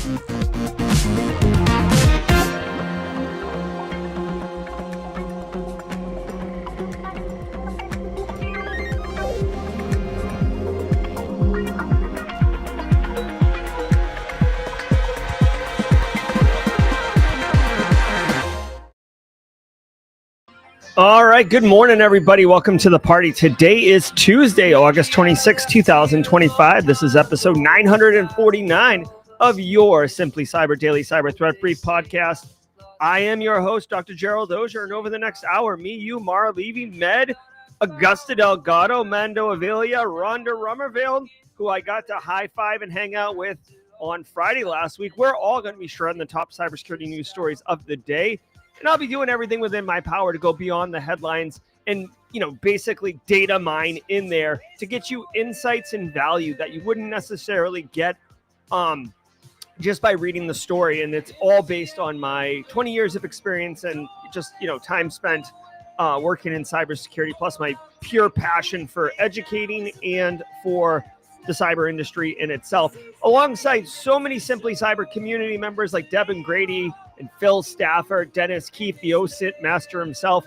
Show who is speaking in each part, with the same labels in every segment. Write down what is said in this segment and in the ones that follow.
Speaker 1: All right. Good morning, everybody. Welcome to the party. Today is Tuesday, August 26, 2025. This is episode 949 of your Simply Cyber Daily Cyber Threat Brief podcast. I am your host, Dr. Gerald Auger, and over the next hour, me, you, Mara Levy, Med, Augusta Delgado, Mando Avila, Rhonda Rummerville, who I got to high five and hang out with on Friday last week. We're all going to be shredding the top cybersecurity news stories of the day. And I'll be doing everything within my power to go beyond the headlines and, basically data mine in there to get you insights and value that you wouldn't necessarily get just by reading the story. And it's all based on my 20 years of experience and just, time spent working in cybersecurity, plus my pure passion for educating and for the cyber industry in itself, alongside so many Simply Cyber community members like Devin Grady and Phil Stafford, Dennis Keefe, the OSINT master himself.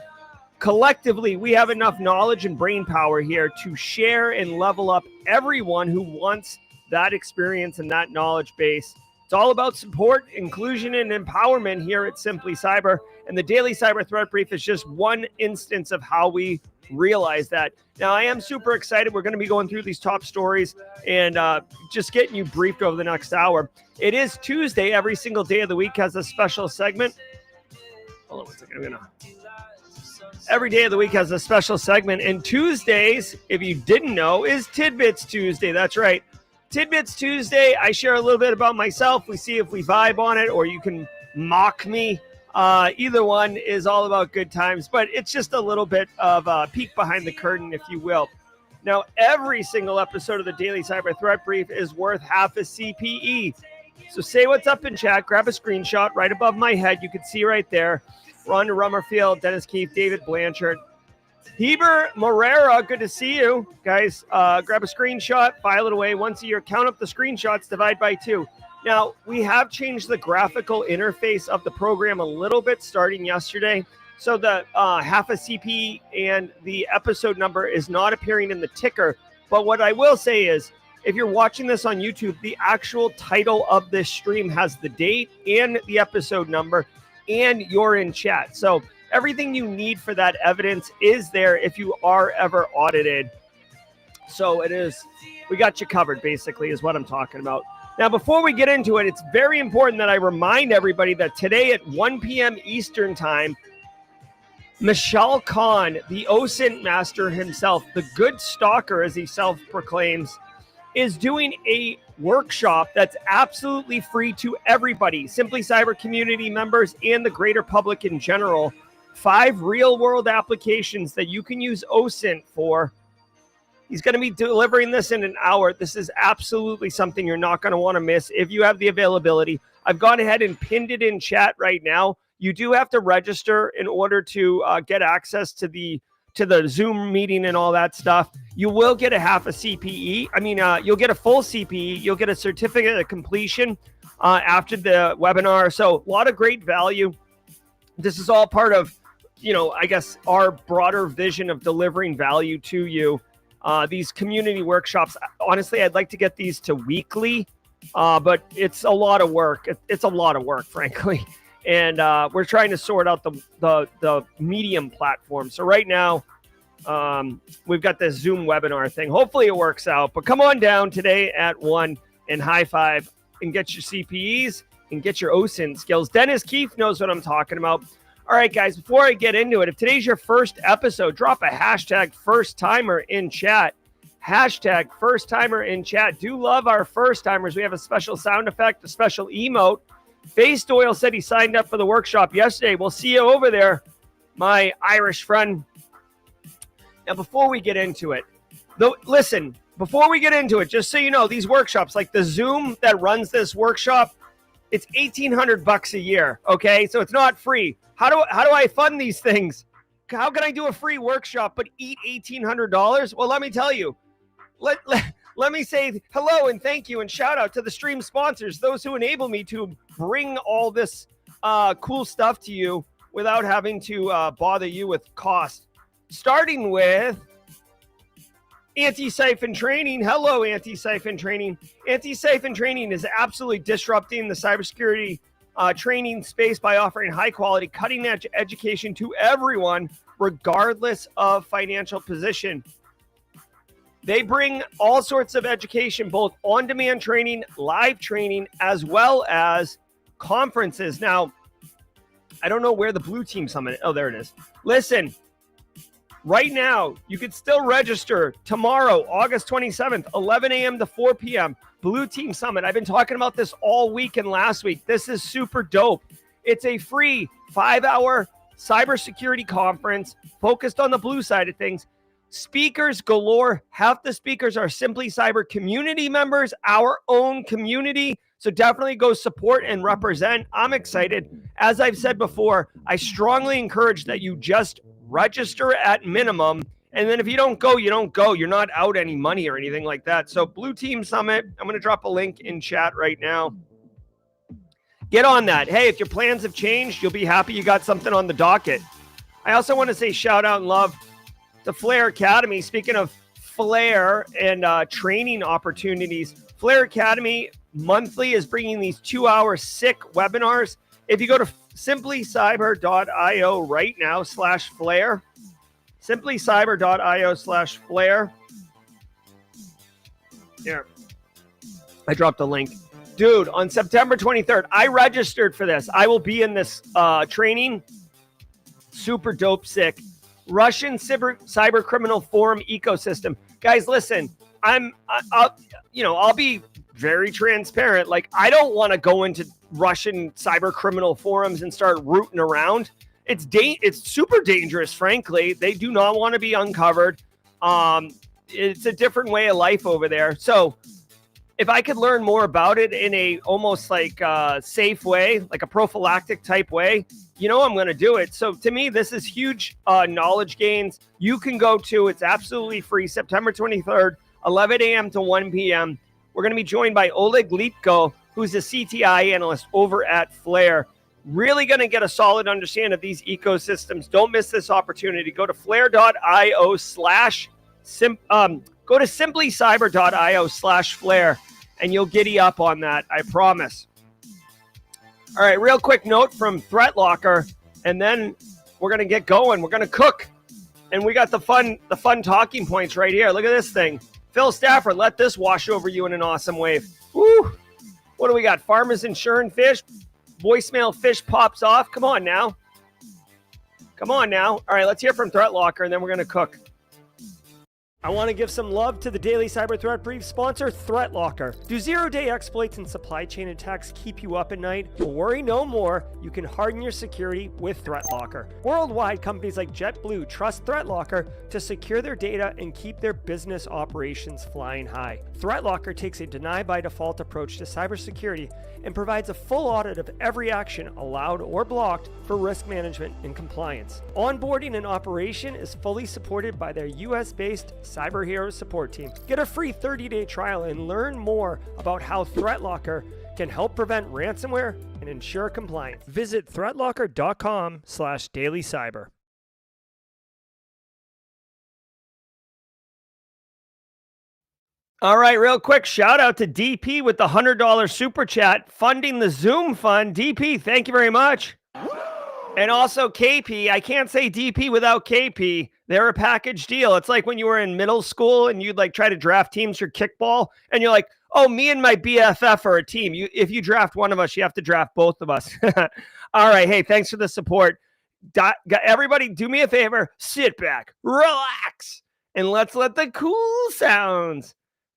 Speaker 1: Collectively, we have enough knowledge and brain power here to share and level up everyone who wants that experience and that knowledge base. It's all about support, inclusion, and empowerment here at Simply Cyber. And the Daily Cyber Threat Brief is just one instance of how we realize that. Now, I am super excited. We're going to be going through these top stories and just getting you briefed over the next hour. It is Tuesday. Every single day of the week has a special segment. Hold on one second. Every day of the week has a special segment. And Tuesdays, if you didn't know, is Tidbits Tuesday. That's right. Tidbits Tuesday. I share a little bit about myself. We see if we vibe on it, or you can mock me. Either one is all about good times, but it's just a little bit of a peek behind the curtain, if you will. Now, every single episode of the Daily Cyber Threat Brief is worth half a CPE. So say what's up in chat, grab a screenshot right above my head. You can see right there, Rhonda Rummerfield, Dennis Keefe, David Blanchard, Heber Morera, good to see you. Guys, grab a screenshot, file it away. Once a year, count up the screenshots, divide by 2. Now, we have changed the graphical interface of the program a little bit starting yesterday. So the half a CP and the episode number is not appearing in the ticker. But what I will say is, if you're watching this on YouTube, the actual title of this stream has the date and the episode number, and you're in chat. So everything you need for that evidence is there if you are ever audited. So it is, we got you covered, basically, is what I'm talking about. Now, before we get into it, it's very important that I remind everybody that today at 1 p.m. Eastern Time, Mishal Khan, the OSINT master himself, the good stalker, as he self-proclaims, is doing a workshop that's absolutely free to everybody, Simply Cyber community members and the greater public in general. 5 real-world applications that you can use OSINT for. He's going to be delivering this in an hour. This is absolutely something you're not going to want to miss if you have the availability. I've gone ahead and pinned it in chat right now. You do have to register in order to get access to the Zoom meeting and all that stuff. You will get a half a CPE. You'll get a full CPE. You'll get a certificate of completion after the webinar. So a lot of great value. This is all part of, our broader vision of delivering value to you. These community workshops, honestly, I'd like to get these to weekly, but it's a lot of work. It's a lot of work, frankly. And we're trying to sort out the medium platform. So right now, we've got this Zoom webinar thing. Hopefully it works out. But come on down today at 1 and high five and get your CPEs and get your OSINT skills. Dennis Keefe knows what I'm talking about. All right, guys, before I get into it, if today's your first episode, drop a hashtag first timer in chat. Hashtag first timer in chat. Do love our first timers. We have a special sound effect, a special emote. Face Doyle said he signed up for the workshop yesterday. We'll see you over there, my Irish friend. Now, before we get into it, before we get into it, just so you know, these workshops, like the Zoom that runs this workshop, it's $1,800 a year. Okay, so it's not free. How do I fund these things? How can I do a free workshop but eat $1,800? Well, let me tell you. let me say hello and thank you and shout out to the stream sponsors, those who enable me to bring all this cool stuff to you without having to bother you with cost. Starting with Antisyphon Training. Hello, Antisyphon Training. Antisyphon Training is absolutely disrupting the cybersecurity training space by offering high-quality, cutting-edge education to everyone, regardless of financial position. They bring all sorts of education, both on-demand training, live training, as well as conferences. Now, I don't know where the Blue Team Summit. Oh, there it is. Listen, right now, you could still register tomorrow, August 27th, 11 a.m. to 4 p.m. Blue Team Summit. I've been talking about this all week and last week. This is super dope. It's a free 5-hour cybersecurity conference focused on the blue side of things. Speakers galore. Half the speakers are Simply Cyber community members, our own community. So definitely go support and represent. I'm excited. As I've said before, I strongly encourage that you just register at minimum. And then if you don't go, you don't go. You're not out any money or anything like that. So Blue Team Summit, I'm going to drop a link in chat right now. Get on that. Hey, if your plans have changed, you'll be happy you got something on the docket. I also want to say shout out and love to Flare Academy. Speaking of Flare and training opportunities, Flare Academy monthly is bringing these 2-hour sick webinars. If you go to simplycyber.io right now /Flare, simplycyber.io /Flare. Here, I dropped a link. Dude, on September 23rd, I registered for this. I will be in this training. Super dope, sick. Russian cyber criminal forum ecosystem. Guys, listen, I'll be very transparent. Like, I don't want to go into Russian cyber criminal forums and start rooting around. It's super dangerous, frankly. They do not want to be uncovered. It's a different way of life over there. So if I could learn more about it in a almost like safe way, like a prophylactic type way, I'm going to do it. So to me, this is huge knowledge gains. You can go to, it's absolutely free, September 23rd, 11 a.m. to 1 p.m. We're going to be joined by Oleg Litko, who's a CTI analyst over at Flare. Really going to get a solid understanding of these ecosystems. Don't miss this opportunity. Go to flare.io go to simplycyber.io /Flare, and you'll giddy up on that, I promise. All right, real quick note from ThreatLocker, and then we're going to get going. We're going to cook, and we got the fun talking points right here. Look at this thing. Phil Stafford, let this wash over you in an awesome wave. Woo! What do we got? Farmers insuring fish. Voicemail fish pops off. Come on now. All right, let's hear from ThreatLocker, and then we're going to cook. I want to give some love to the Daily Cyber Threat Brief sponsor, ThreatLocker. Do zero-day exploits and supply chain attacks keep you up at night? Well, worry no more. You can harden your security with ThreatLocker. Worldwide, companies like JetBlue trust ThreatLocker to secure their data and keep their business operations flying high. ThreatLocker takes a deny-by-default approach to cybersecurity and provides a full audit of every action allowed or blocked for risk management and compliance. Onboarding and operation is fully supported by their US-based Cyber Hero support team. Get a free 30-day trial and learn more about how ThreatLocker can help prevent ransomware and ensure compliance. Visit threatlocker.com/dailycyber. All right, real quick shout out to DP with the $100 super chat funding the Zoom fund. DP, thank you very much. And also KP, I can't say DP without KP. They're a package deal. It's like when you were in middle school and you'd like try to draft teams for kickball and you're like, oh, me and my BFF are a team. If you draft one of us, you have to draft both of us. All right. Hey, thanks for the support. Everybody do me a favor, sit back, relax, and let's let the cool sounds,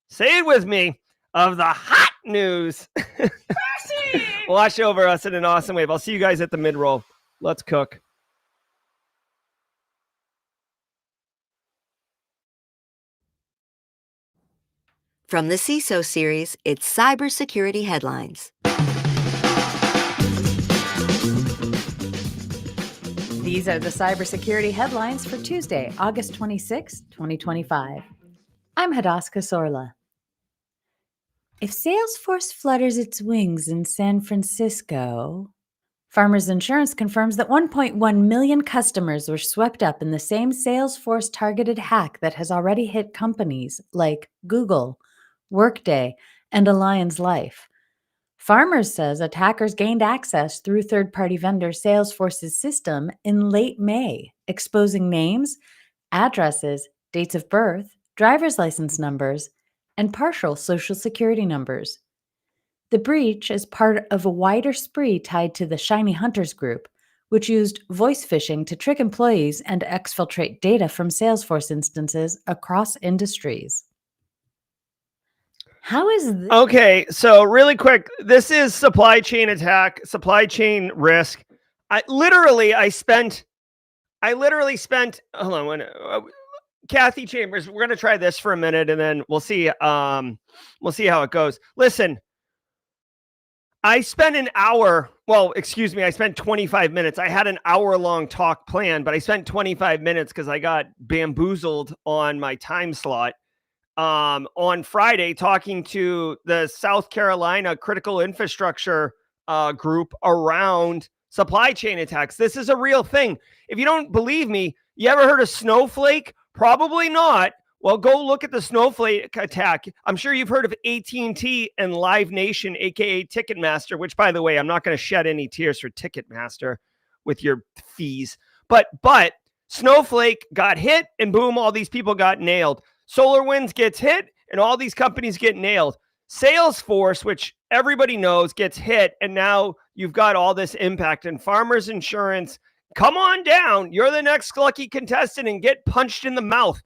Speaker 1: say it with me, of the hot news wash over us in an awesome wave. I'll see you guys at the mid-roll. Let's cook.
Speaker 2: From the CISO series, it's Cybersecurity Headlines.
Speaker 3: These are the cybersecurity headlines for Tuesday, August 26, 2025. I'm Hadass Kasorla.
Speaker 4: If Salesforce flutters its wings in San Francisco, Farmers Insurance confirms that 1.1 million customers were swept up in the same Salesforce targeted hack that has already hit companies like Google, Workday, and Allianz Life. Farmers says attackers gained access through third-party vendor Salesforce's system in late May, exposing names, addresses, dates of birth, driver's license numbers, and partial social security numbers. The breach is part of a wider spree tied to the Shiny Hunters group, which used voice phishing to trick employees and exfiltrate data from Salesforce instances across industries. How is this?
Speaker 1: Okay, so really quick, this is supply chain attack, supply chain risk. I literally spent. Hold on, Kathy Chambers. We're gonna try this for a minute, and then we'll see. We'll see how it goes. Listen, I spent an hour. Well, excuse me. I spent 25 minutes. I had an hour-long talk planned, but I spent 25 minutes because I got bamboozled on my time slot. On Friday, talking to the South Carolina critical infrastructure group around supply chain attacks. This is a real thing. If you don't believe me, you ever heard of Snowflake? Probably not. Well, go look at the Snowflake attack. I'm sure you've heard of AT&T and Live Nation, aka Ticketmaster, which, by the way, I'm not going to shed any tears for Ticketmaster with your fees. But Snowflake got hit, and boom, all these people got nailed. SolarWinds gets hit, and all these companies get nailed. Salesforce, which everybody knows, gets hit, and now you've got all this impact. And Farmers Insurance, come on down. You're the next lucky contestant and get punched in the mouth.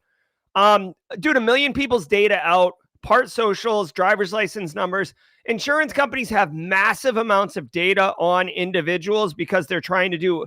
Speaker 1: Dude, 1 million people's data out, part socials, driver's license numbers. Insurance companies have massive amounts of data on individuals because they're trying to do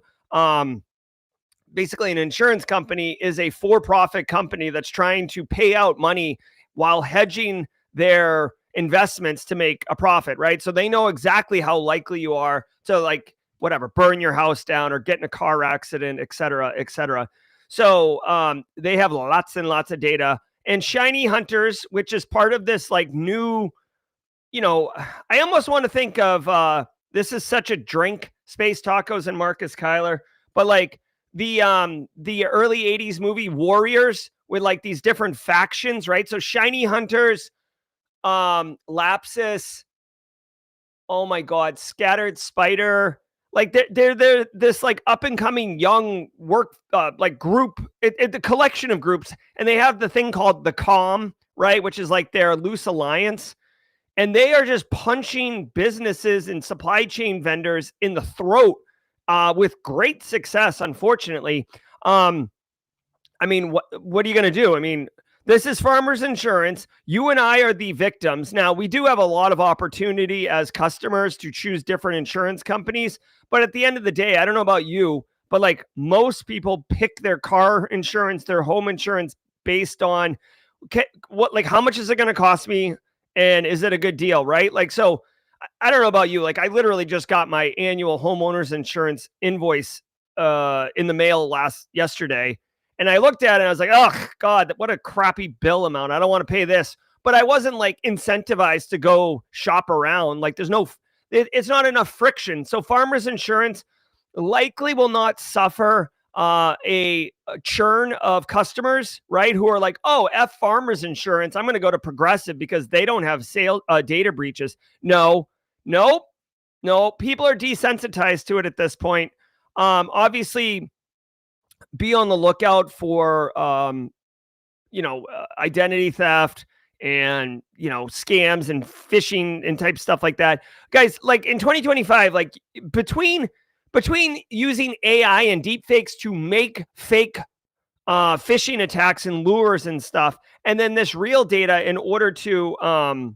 Speaker 1: basically, an insurance company is a for-profit company that's trying to pay out money while hedging their investments to make a profit, right? So they know exactly how likely you are to, like, whatever, burn your house down or get in a car accident, et cetera, et cetera. So they have lots and lots of data. And Shiny Hunters, which is part of this like new, I almost want to think of this is such a drink, Space Tacos and Marcus Kyler, but like the early 80s movie Warriors with like these different factions, right? So Shiny Hunters, Lapsus, oh my God, Scattered Spider, like they're this like up and coming young work like group, the collection of groups, and they have the thing called the Calm, right, which is like their loose alliance, and they are just punching businesses and supply chain vendors in the throat with great success. Unfortunately, I mean, what are you going to do? I mean, this is Farmers Insurance. You and I are the victims. Now, we do have a lot of opportunity as customers to choose different insurance companies. But at the end of the day, I don't know about you, but like most people pick their car insurance, their home insurance based on how much is it going to cost me? And is it a good deal, right? Like, so I don't know about you. Like, I literally just got my annual homeowner's insurance invoice in the mail yesterday. And I looked at it and I was like, oh, God, what a crappy bill amount. I don't want to pay this. But I wasn't like incentivized to go shop around. Like it's not enough friction. So Farmers Insurance likely will not suffer a churn of customers, right? Who are like, oh, F Farmers Insurance. I'm going to go to Progressive because they don't have data breaches. No. People are desensitized to it at this point. Obviously, be on the lookout for, identity theft and, scams and phishing and type stuff like that. Guys, like in 2025, like between using AI and deepfakes to make fake phishing attacks and lures and stuff, and then this real data in order to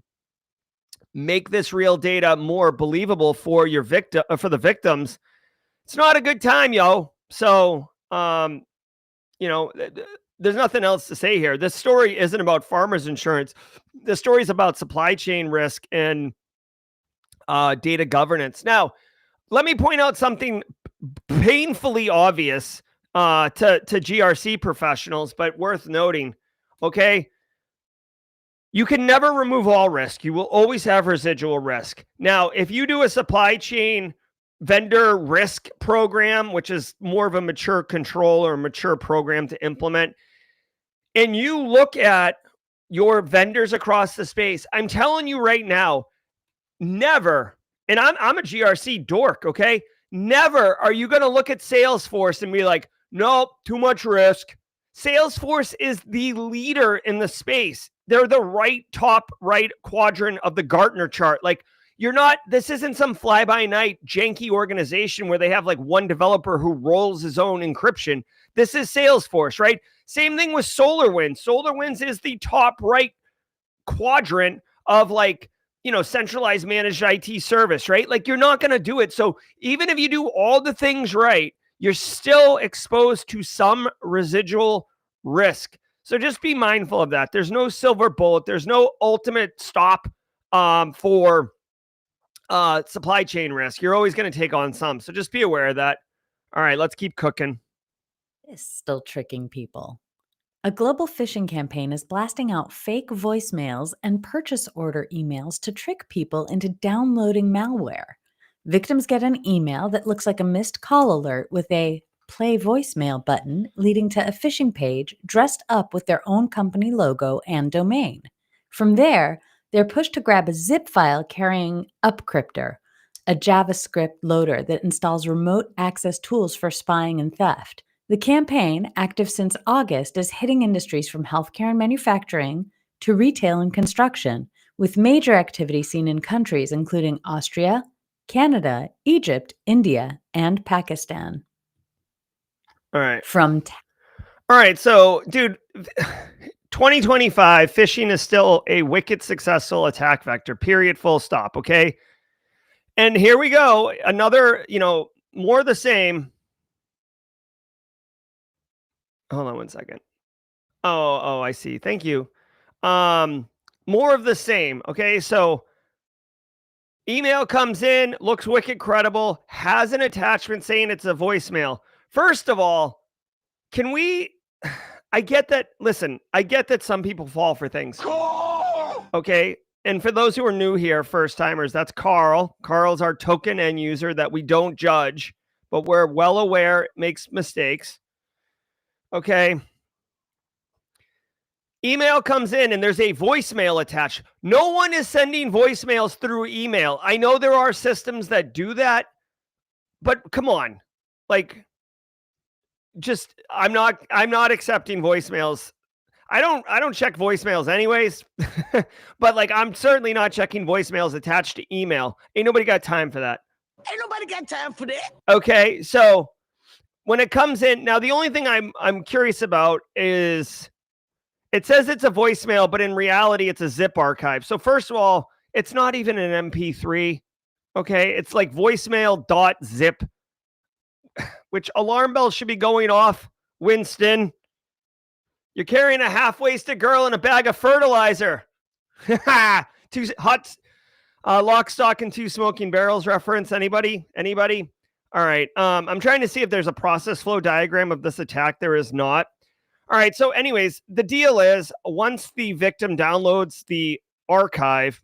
Speaker 1: make this real data more believable for your for the victims, it's not a good time, yo. So, there's nothing else to say here. This story isn't about Farmers Insurance. The story is about supply chain risk and data governance. Now, let me point out something painfully obvious to GRC professionals, but worth noting. Okay. You can never remove all risk. You will always have residual risk. Now, if you do a supply chain vendor risk program, which is more of a mature control or a mature program to implement, and you look at your vendors across the space, I'm telling you right now, never, and I'm a GRC dork, okay? Never are you going to look at Salesforce and be like, nope, too much risk. Salesforce is the leader in the space. They're the top right quadrant of the Gartner chart. Like, this isn't some fly by night janky organization where they have like one developer who rolls his own encryption. This is Salesforce, right? Same thing with SolarWinds. SolarWinds is the top right quadrant of centralized managed IT service, right? Like, you're not going to do it. So even if you do all the things right, you're still exposed to some residual risk. So just be mindful of that. There's no silver bullet. There's no ultimate stop for supply chain risk. You're always going to take on some. So just be aware of that. All right, let's keep cooking.
Speaker 4: It's still tricking people. A global phishing campaign is blasting out fake voicemails and purchase order emails to trick people into downloading malware. Victims get an email that looks like a missed call alert with a play voicemail button leading to a phishing page dressed up with their own company logo and domain. From there, they're pushed to grab a zip file carrying Upcryptor, a JavaScript loader that installs remote access tools for spying and theft. The campaign, active since August, is hitting industries from healthcare and manufacturing to retail and construction, with major activity seen in countries including Austria, Canada, Egypt, India, and Pakistan.
Speaker 1: All right.
Speaker 4: All
Speaker 1: right. So, dude, 2025, phishing is still a wicked successful attack vector, period, full stop. Okay. And here we go. Another, more of the same. Hold on one second. Oh, I see. Thank you. More of the same. Okay. So email comes in, looks wicked credible, has an attachment saying it's a voicemail. First of all, I get that some people fall for things. Okay. And for those who are new here, first timers, that's Carl. Carl's our token end user that we don't judge, but we're well aware makes mistakes. Okay. Email comes in and there's a voicemail attached. No one is sending voicemails through email. I know there are systems that do that, but come on. Like, I'm not accepting voicemails. I don't check voicemails anyways, but I'm certainly not checking voicemails attached to email. Ain't nobody got time for that. Okay. So when it comes in now, the only thing I'm curious about is it says it's a voicemail, but in reality, it's a zip archive. So first of all, it's not even an MP3. Okay. It's like voicemail.zip, which alarm bells should be going off. Winston, you're carrying a half-wasted girl in a bag of fertilizer. Two hot, lock, stock, and two smoking barrels reference. Anybody? All right. I'm trying to see if there's a process flow diagram of this attack. There is not. All right. So anyways, the deal is once the victim downloads the archive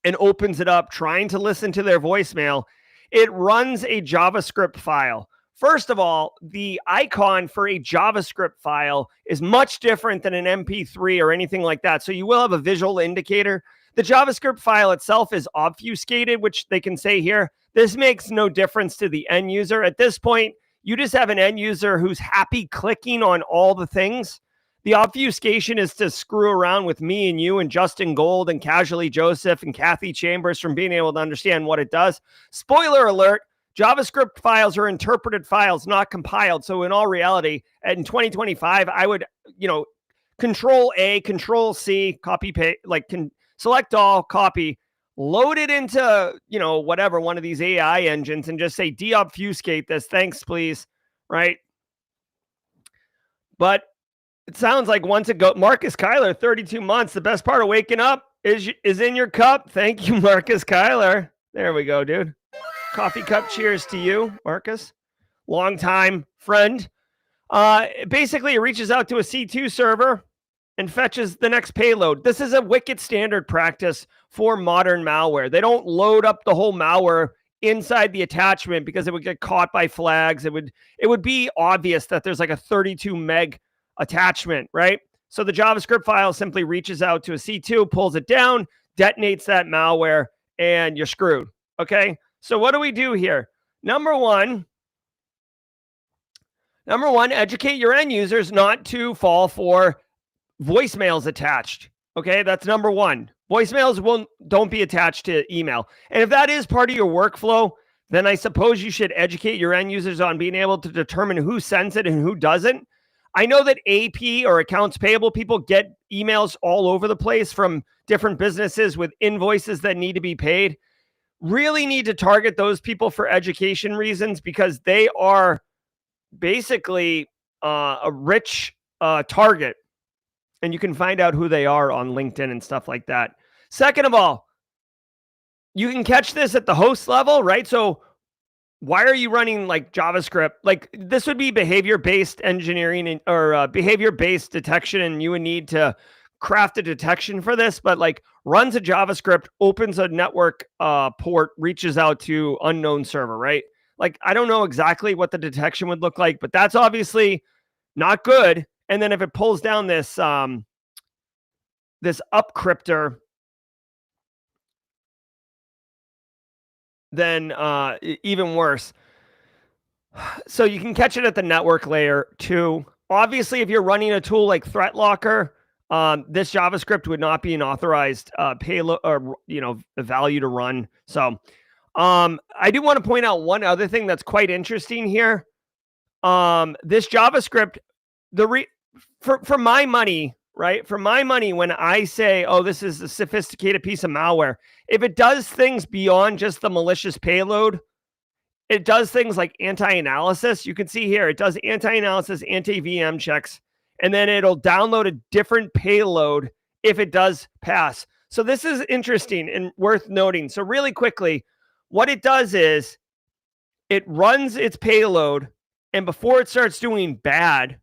Speaker 1: and opens it up, trying to listen to their voicemail, it runs a JavaScript file. First of all, the icon for a JavaScript file is much different than an MP3 or anything like that. So you will have a visual indicator. The JavaScript file itself is obfuscated, which they can say here. This makes no difference to the end user. At this point, you just have an end user who's happy clicking on all the things. The obfuscation is to screw around with me and you and Justin Gold and Casually Joseph and Kathy Chambers from being able to understand what it does. Spoiler alert, JavaScript files are interpreted files, not compiled. So in all reality, in 2025, I would, Control A, Control C, copy, paste, select all, copy, load it into, whatever, one of these AI engines and just say, deobfuscate this. Thanks, please. Right. But it sounds like once it goes, Marcus Kyler, 32 months. The best part of waking up is in your cup. Thank you, Marcus Kyler. There we go, dude. Coffee cup. Cheers to you, Marcus. Longtime friend. Basically, it reaches out to a C2 server and fetches the next payload. This is a wicked standard practice for modern malware. They don't load up the whole malware inside the attachment because it would get caught by flags. It would be obvious that there's like a 32 meg attachment, right? So the JavaScript file simply reaches out to a C2, pulls it down, detonates that malware, and you're screwed. Okay. So what do we do here? Number one, educate your end users not to fall for voicemails attached. Okay, that's number one. Voicemails don't be attached to email. And if that is part of your workflow, then I suppose you should educate your end users on being able to determine who sends it and who doesn't. I know that AP or accounts payable people get emails all over the place from different businesses with invoices that need to be paid. Really need to target those people for education reasons because they are basically a rich target. And you can find out who they are on LinkedIn and stuff like that. Second of all, you can catch this at the host level, right? So why are you running like JavaScript? Like this would be behavior-based engineering or behavior-based detection, and you would need to craft a detection for this, but like runs a JavaScript, opens a network port, reaches out to unknown server, right? Like, I don't know exactly what the detection would look like, but that's obviously not good. And then if it pulls down this this upcrypter, then even worse. So you can catch it at the network layer too. Obviously, if you're running a tool like ThreatLocker, this JavaScript would not be an authorized payload or value to run. So I do want to point out one other thing that's quite interesting here. This JavaScript, for my money, right? For my money, when I say, oh, this is a sophisticated piece of malware, if it does things beyond just the malicious payload, it does things like anti-analysis. You can see here, it does anti-analysis, anti-VM checks, and then it'll download a different payload if it does pass. So this is interesting and worth noting. So really quickly, what it does is it runs its payload, and before it starts doing bad,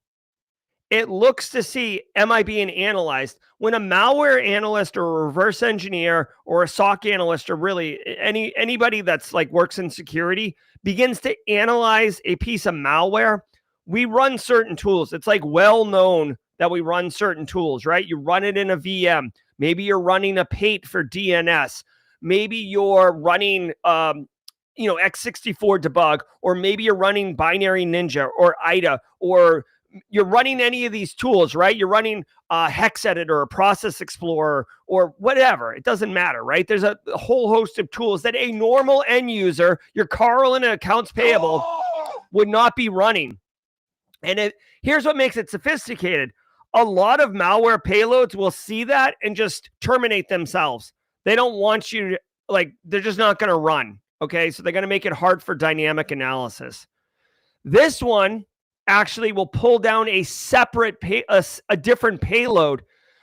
Speaker 1: it looks to see, am I being analyzed? When a malware analyst or a reverse engineer or a SOC analyst or really anybody that's like works in security begins to analyze a piece of malware, we run certain tools. It's like well known that we run certain tools, right? You run it in a VM. Maybe you're running a pate for DNS. Maybe you're running x64 debug, or maybe you're running Binary Ninja or IDA, or you're running any of these tools, right? You're running a hex editor, a process explorer, or whatever. It doesn't matter, right? There's a whole host of tools that a normal end user, your Carl in accounts payable, would not be running. And here's what makes it sophisticated. A lot of malware payloads will see that and just terminate themselves. They don't want you to, they're just not going to run. Okay, so they're going to make it hard for dynamic analysis. This one actually will pull down a separate, a different payload,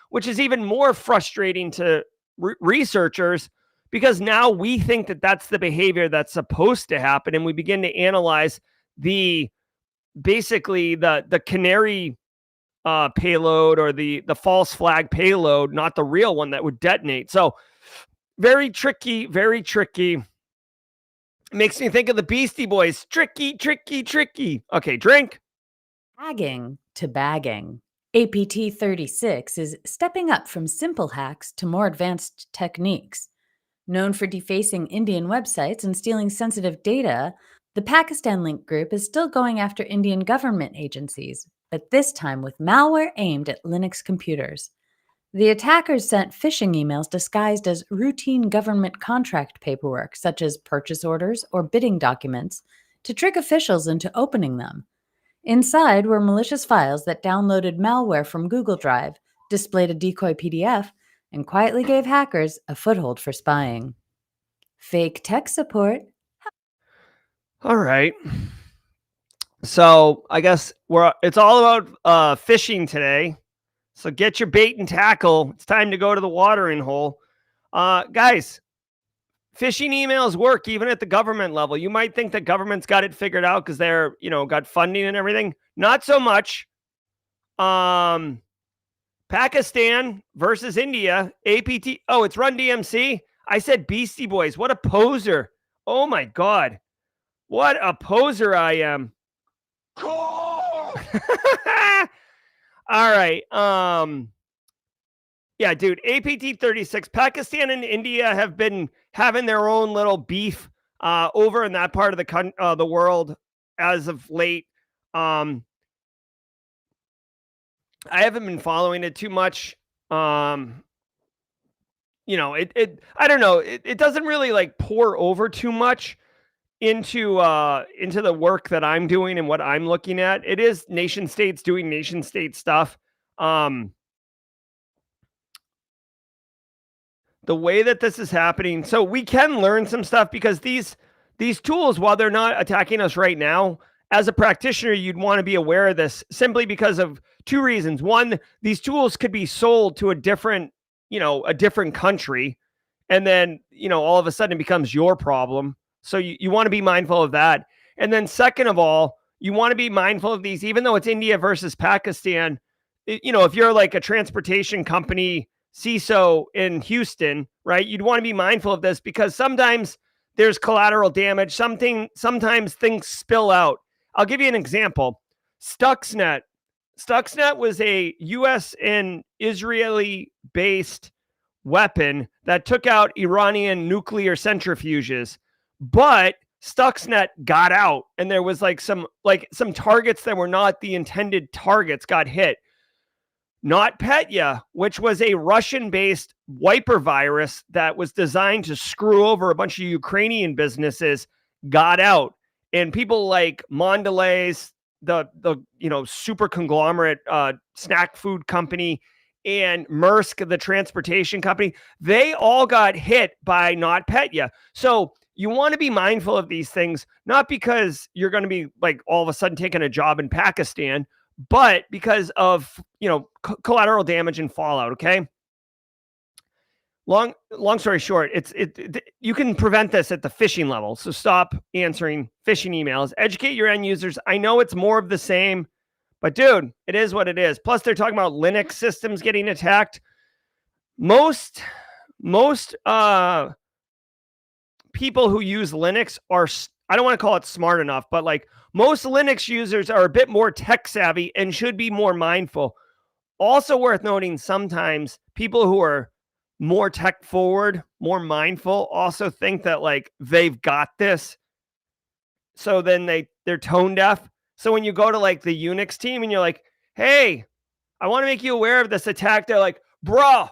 Speaker 1: which is even more frustrating to researchers because now we think that that's the behavior that's supposed to happen, and we begin to analyze basically the canary payload or the false flag payload, not the real one that would detonate. So very tricky, very tricky. Makes me think of the Beastie Boys. Tricky, tricky, tricky. Okay, drink.
Speaker 4: Tagging to bagging. APT 36 is stepping up from simple hacks to more advanced techniques. Known for defacing Indian websites and stealing sensitive data, the Pakistan Link group is still going after Indian government agencies, but this time with malware aimed at Linux computers. The attackers sent phishing emails disguised as routine government contract paperwork, such as purchase orders or bidding documents, to trick officials into opening them. Inside were malicious files that downloaded malware from Google Drive, displayed a decoy PDF, and quietly gave hackers a foothold for spying. Fake tech support.
Speaker 1: All right. So I guess it's all about phishing today. So get your bait and tackle. It's time to go to the watering hole. Guys, phishing emails work even at the government level. You might think that government's got it figured out because they're, got funding and everything. Not so much. Pakistan versus India. APT. Oh, it's Run DMC. I said Beastie Boys. What a poser. Oh my God. What a poser I am. All right. Yeah, dude, APT 36. Pakistan and India have been having their own little beef over in that part of the world as of late. I haven't been following it too much. I don't know. It doesn't really like pour over too much into the work that I'm doing and what I'm looking at. It is nation states doing nation state stuff. The way that this is happening, so we can learn some stuff because these tools, while they're not attacking us right now, as a practitioner, you'd want to be aware of this simply because of two reasons. One, these tools could be sold to a different country, and then, all of a sudden it becomes your problem. So you want to be mindful of that. And then second of all, you want to be mindful of these, even though it's India versus Pakistan. If you're like a transportation company CISO in Houston, right? You'd want to be mindful of this because sometimes there's collateral damage. Sometimes things spill out. I'll give you an example. Stuxnet. Stuxnet was a US and Israeli based weapon that took out Iranian nuclear centrifuges. But Stuxnet got out, and there was some targets that were not the intended targets got hit. NotPetya, which was a Russian-based wiper virus that was designed to screw over a bunch of Ukrainian businesses, got out. And people like Mondelez, the super conglomerate snack food company, and Maersk, the transportation company, they all got hit by NotPetya. So you want to be mindful of these things, not because you're going to be like all of a sudden taking a job in Pakistan, but because of, collateral damage and fallout. Okay. Long story short, you can prevent this at the phishing level. So stop answering phishing emails, educate your end users. I know it's more of the same, but dude, it is what it is. Plus they're talking about Linux systems getting attacked. Most people who use Linux are, I don't want to call it smart enough, but like most Linux users are a bit more tech savvy and should be more mindful. Also worth noting, sometimes people who are more tech forward, more mindful, also think that like they've got this. So then they're tone deaf. So when you go to like the Unix team and you're like, hey, I want to make you aware of this attack, they're like, bruh,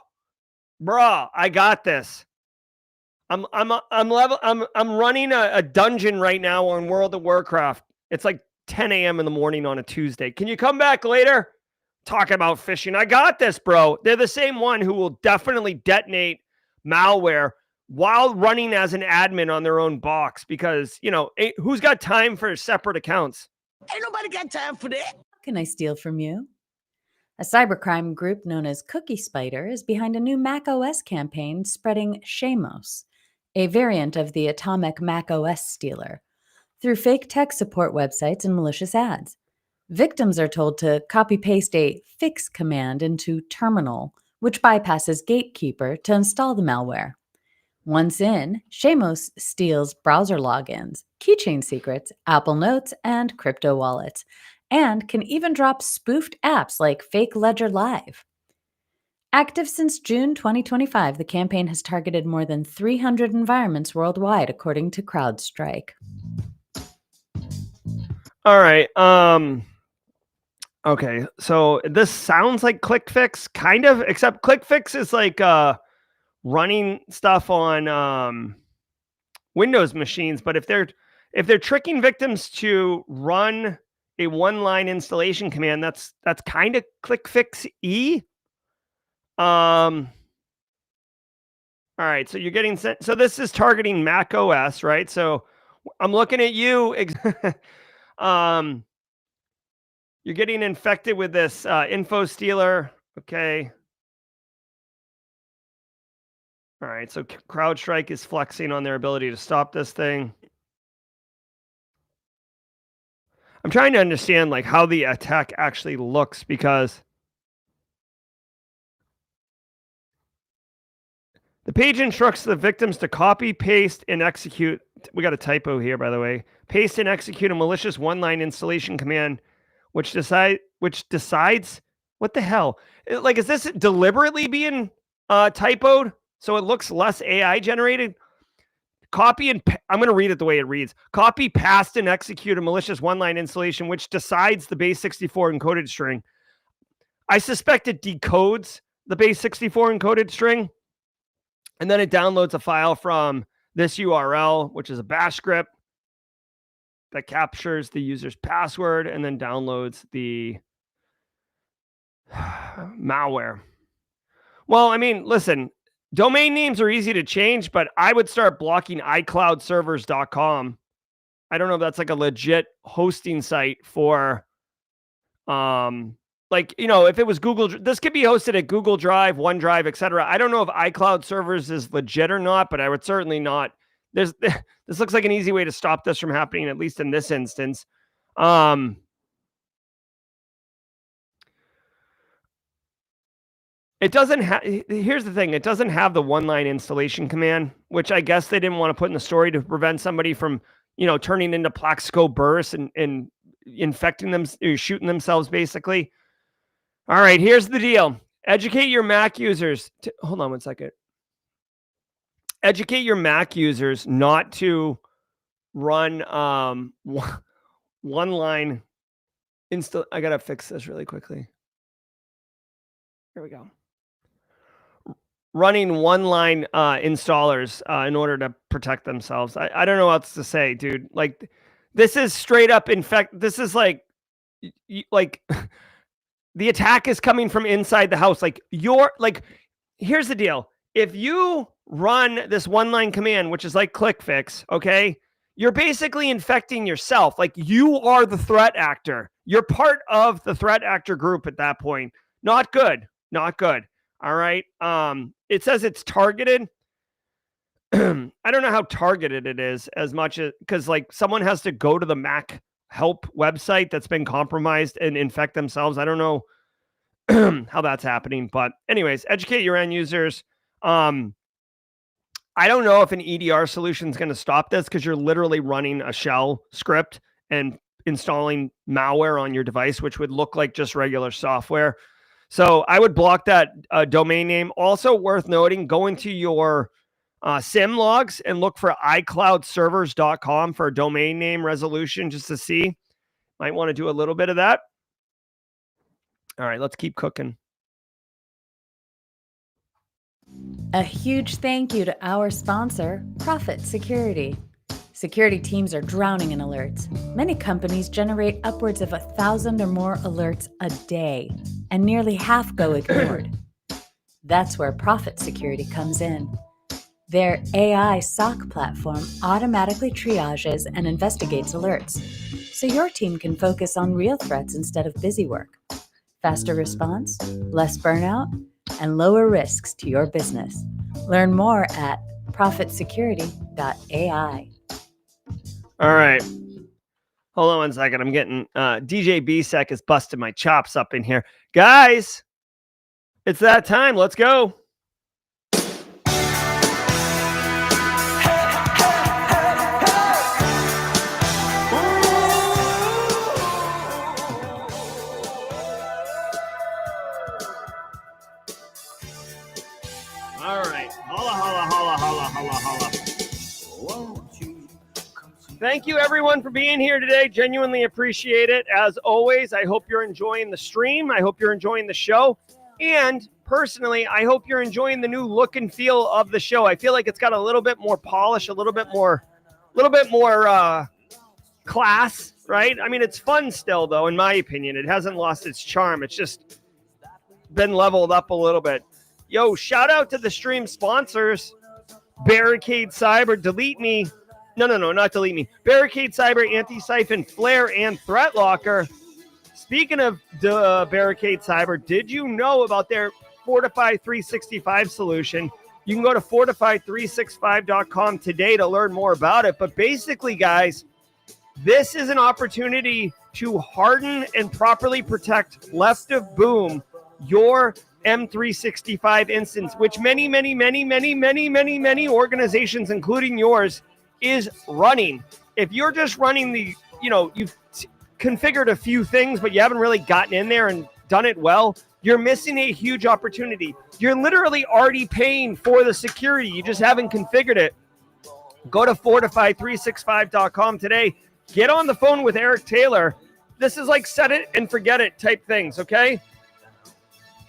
Speaker 1: I got this. I'm running a dungeon right now on World of Warcraft. It's like 10 a.m. in the morning on a Tuesday. Can you come back later? Talk about phishing. I got this, bro. They're the same one who will definitely detonate malware while running as an admin on their own box because, who's got time for separate accounts?
Speaker 5: Ain't nobody got time for that.
Speaker 4: What can I steal from you? A cybercrime group known as Cookie Spider is behind a new macOS campaign spreading Shamos, a variant of the atomic macOS stealer, through fake tech support websites and malicious ads. Victims are told to copy-paste a fix command into terminal, which bypasses Gatekeeper to install the malware. Once in, Shamos steals browser logins, keychain secrets, Apple Notes, and crypto wallets, and can even drop spoofed apps like Fake Ledger Live. Active since June 2025, the campaign has targeted more than 300 environments worldwide, according to CrowdStrike.
Speaker 1: All right. Okay, so this sounds like ClickFix, kind of, except ClickFix is like running stuff on Windows machines. But if they're tricking victims to run a one-line installation command, that's kind of ClickFix-y. All right, so you're getting sent. So this is targeting Mac OS, right? So I'm looking at you. You're getting infected with this infostealer. Okay. All right. So CrowdStrike is flexing on their ability to stop this thing. I'm trying to understand like how the attack actually looks because The page instructs the victims to copy, paste, and execute. We got a typo here, by the way. Paste and execute a malicious one-line installation command, which decides what the hell? Like, is this deliberately being typoed so it looks less AI generated? Copy and I'm going to read it the way it reads. Copy, paste, and execute a malicious one-line installation, which decides the base 64 encoded string. I suspect it decodes the base 64 encoded string, and then it downloads a file from this URL, which is a bash script that captures the user's password and then downloads the malware. Well, I mean, listen, domain names are easy to change, but I would start blocking iCloudservers.com. I don't know if that's like a legit hosting site for, like, you know, if it was Google, this could be hosted at Google Drive, OneDrive, etc. I don't know if iCloud servers is legit or not, but I would certainly not. This looks like an easy way to stop this from happening, at least in this instance. It doesn't have, here's the thing, it doesn't have the one-line installation command, which I guess they didn't want to put in the story to prevent somebody from, you know, turning into Plaxico bursts and infecting them, shooting themselves, basically. All right, here's the deal. Educate your Mac users. Hold on one second. Educate your Mac users not to run one-line install. I got to fix this really quickly. Here we go. Running one-line installers in order to protect themselves. I don't know what else to say, dude. Like, this is straight up this is like the attack is coming from inside the house. Like, here's the deal. If you run this one-line command, which is like click fix, okay, you're basically infecting yourself. Like, you are the threat actor. You're part of the threat actor group at that point. Not good. Not good. All right. It says it's targeted. I don't know how targeted it is as much as, because like someone has to go to the Mac help website that's been compromised and infect themselves. I don't know how that's happening, but anyways, educate your end users. I don't know if an EDR solution is going to stop this, because you're literally running a shell script and installing malware on your device, which would look like just regular software. So I would block that domain name. Also worth noting, go into your SIM logs and look for iCloudservers.com for a domain name resolution, just to see. Might want to do a little bit of that. All right, let's keep cooking.
Speaker 4: A huge thank you to our sponsor, Profit Security. Security teams are drowning in alerts. Many companies generate upwards of 1,000 or more alerts a day, and nearly half go ignored. That's where Profit Security comes in. Their AI SOC platform automatically triages and investigates alerts, so your team can focus on real threats instead of busy work. Faster response, less burnout, and lower risks to your business. Learn more at profitsecurity.ai.
Speaker 1: All right. Hold on one second. I'm getting DJ BSEC is busting my chops up in here. Guys, it's that time. Let's go. All right. Holla, holla, holla, holla, holla, holla. Thank you, everyone, for being here today. Genuinely appreciate it. As always, I hope you're enjoying the stream. I hope you're enjoying the show. And personally, I hope you're enjoying the new look and feel of the show. I feel like it's got a little bit more polish, a little bit more class, right? I mean, it's fun still, though, in my opinion. It hasn't lost its charm. It's just been leveled up a little bit. Yo, shout out to the stream sponsors. Barricade Cyber, Delete Me. No, not Delete Me. Barricade Cyber, Antisyphon, Flare, and Threat Locker. Speaking of Barricade Cyber, did you know about their Fortify 365 solution? You can go to fortify365.com today to learn more about it. But basically, guys, this is an opportunity to harden and properly protect left of boom your M365 instance, which many organizations, including yours, is running. If you're just running you've configured a few things, but you haven't really gotten in there and done it well, you're missing a huge opportunity. You're literally already paying for the security. You just haven't configured it. Go to fortify365.com today. Get on the phone with Eric Taylor. This is like set it and forget it type things, okay?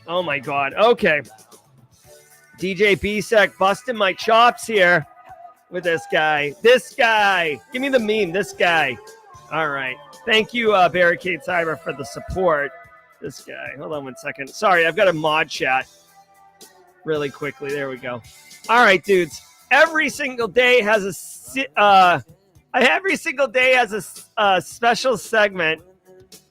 Speaker 1: Oh my God. Okay. DJ BSEC busting my chops here with this guy. This guy. Give me the meme. This guy. All right. Thank you, Barricade Cyber, for the support. This guy. Hold on one second. Sorry, I've got a mod chat really quickly. There we go. All right, dudes. Every single day has a special segment,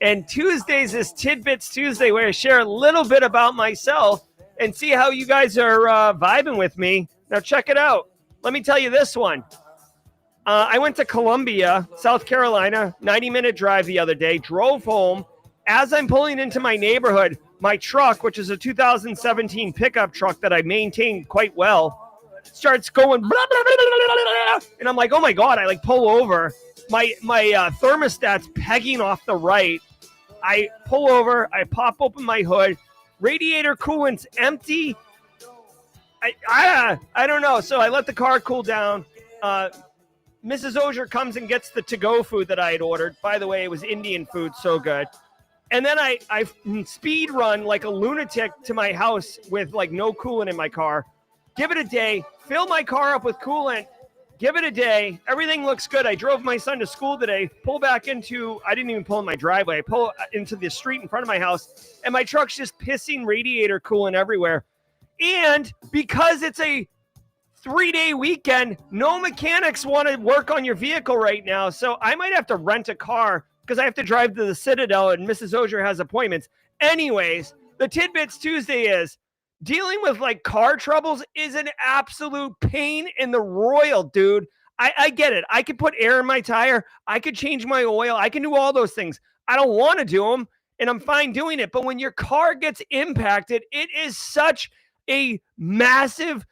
Speaker 1: and Tuesdays is Tidbits Tuesday, where I share a little bit about myself and see how you guys are vibing with me. Now check it out. Let me tell you this one. I went to Columbia, South Carolina, 90-minute drive the other day, drove home. As I'm pulling into my neighborhood, my truck, which is a 2017 pickup truck that I maintain quite well, starts going blah, blah, blah, blah, blah, blah, and I'm like, oh my God, I like pull over. My thermostat's pegging off the right. I pull over, I pop open my hood, radiator coolant's empty. I don't know. So I let the car cool down. Mrs. Auger comes and gets the to-go food that I had ordered. By the way, it was Indian food, so good. And then I speed run like a lunatic to my house with like no coolant in my car. Give it a day, fill my car up with coolant, give it a day. Everything looks good. I drove my son to school today, I didn't even pull in my driveway. I pull into the street in front of my house, and my truck's just pissing radiator coolant everywhere. And because it's a 3-day weekend, no mechanics want to work on your vehicle right now. So I might have to rent a car because I have to drive to the Citadel and Mrs. Auger has appointments. Anyways, the Tidbits Tuesday is dealing with like car troubles is an absolute pain in the royal, dude. I get it. I could put air in my tire. I could change my oil. I can do all those things. I don't want to do them, and I'm fine doing it. But when your car gets impacted, it is such a massive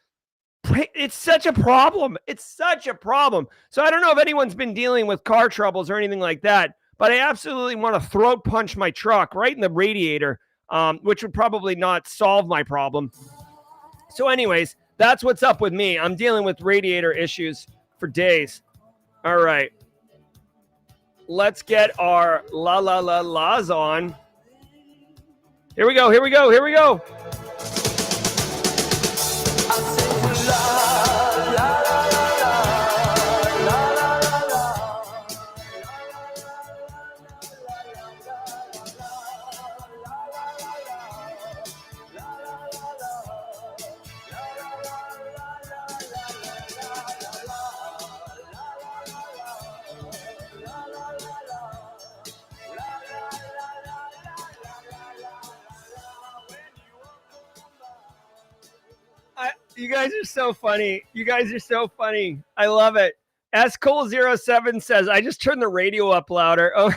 Speaker 1: it's such a problem. It's such a problem. So I don't know if anyone's been dealing with car troubles or anything like that, but I absolutely want to throat punch my truck right in the radiator, which would probably not solve my problem. So anyways, that's what's up with me. I'm dealing with radiator issues for days. All right. Let's get our la's on. Here we go. You guys are so funny. I love it. S Cole 07 says, I just turned the radio up louder. Oh.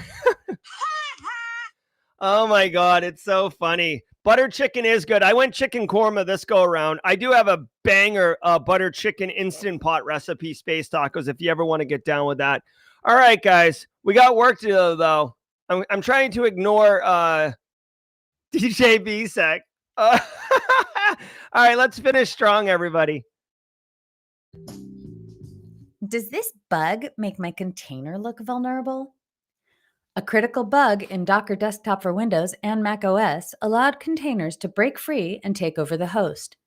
Speaker 1: Oh my God. It's so funny. Butter chicken is good. I went chicken korma this go around. I do have a banger butter chicken instant pot recipe, space tacos, if you ever want to get down with that. All right, guys. We got work to do, though. I'm trying to ignore DJ BSEC. All right, let's finish strong, everybody.
Speaker 4: Does this bug make my container look vulnerable? A critical bug in Docker Desktop for Windows and macOS allowed containers to break free and take over the host.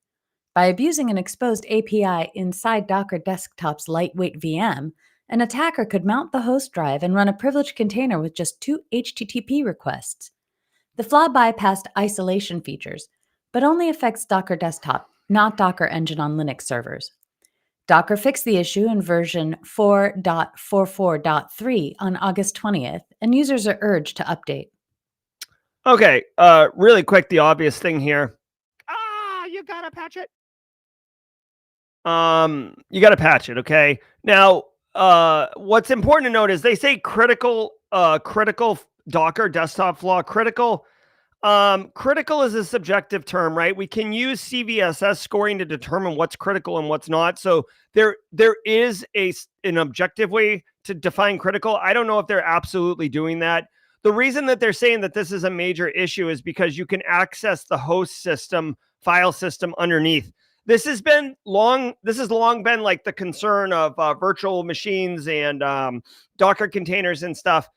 Speaker 4: By abusing an exposed API inside Docker Desktop's lightweight VM, an attacker could mount the host drive and run a privileged container with just 2 HTTP requests. The flaw bypassed isolation features, but only affects Docker Desktop, not Docker Engine on Linux servers. Docker fixed the issue in version 4.44.3 on August 20th, and users are urged to update.
Speaker 1: Okay, really quick, the obvious thing here. You gotta patch it. You gotta patch it, okay? Now, what's important to note is they say critical Docker desktop flaw, critical. Critical is a subjective term, right? We can use CVSS scoring to determine what's critical and what's not. So there is an objective way to define critical. I don't know if they're absolutely doing that. The reason that they're saying that this is a major issue is because you can access the host system, file system underneath. This has long been like the concern of virtual machines and Docker containers and stuff,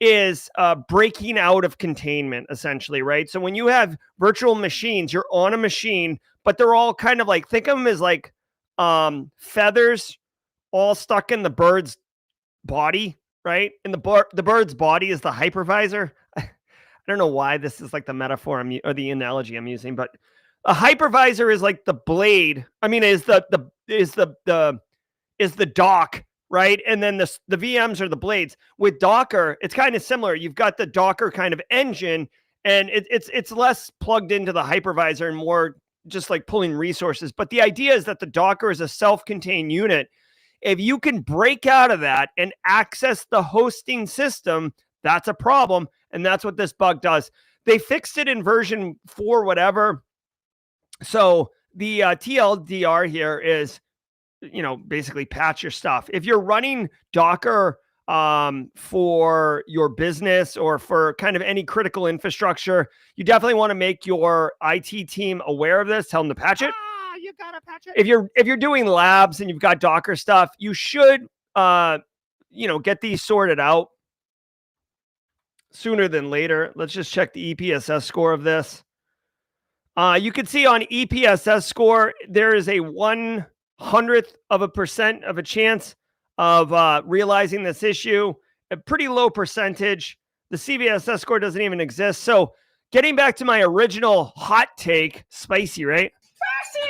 Speaker 1: is breaking out of containment, essentially, right? So when you have virtual machines, you're on a machine, but they're all kind of like, think of them as like feathers all stuck in the bird's body, right? And the bird's body is the hypervisor. I don't know why this is like the metaphor or the analogy I'm using, but a hypervisor is like the blade. I mean, is the dock, right? And then the VMs are the blades. With Docker, it's kind of similar. You've got the Docker kind of engine, and it's less plugged into the hypervisor and more just like pulling resources. But the idea is that the Docker is a self-contained unit. If you can break out of that and access the hosting system, that's a problem. And that's what this bug does. They fixed it in version 4, whatever. So the TLDR here is, basically patch your stuff. If you're running Docker for your business or for kind of any critical infrastructure, you definitely want to make your IT team aware of this. Tell them to patch it. You gotta patch it. If you're doing labs and you've got Docker stuff, you should get these sorted out sooner than later. Let's just check the EPSS score of this. You can see on EPSS score, there is a 0.01% of a chance of realizing this issue, a pretty low percentage. The CVSS score doesn't even exist. So getting back to my original hot take, spicy, right? Spicy!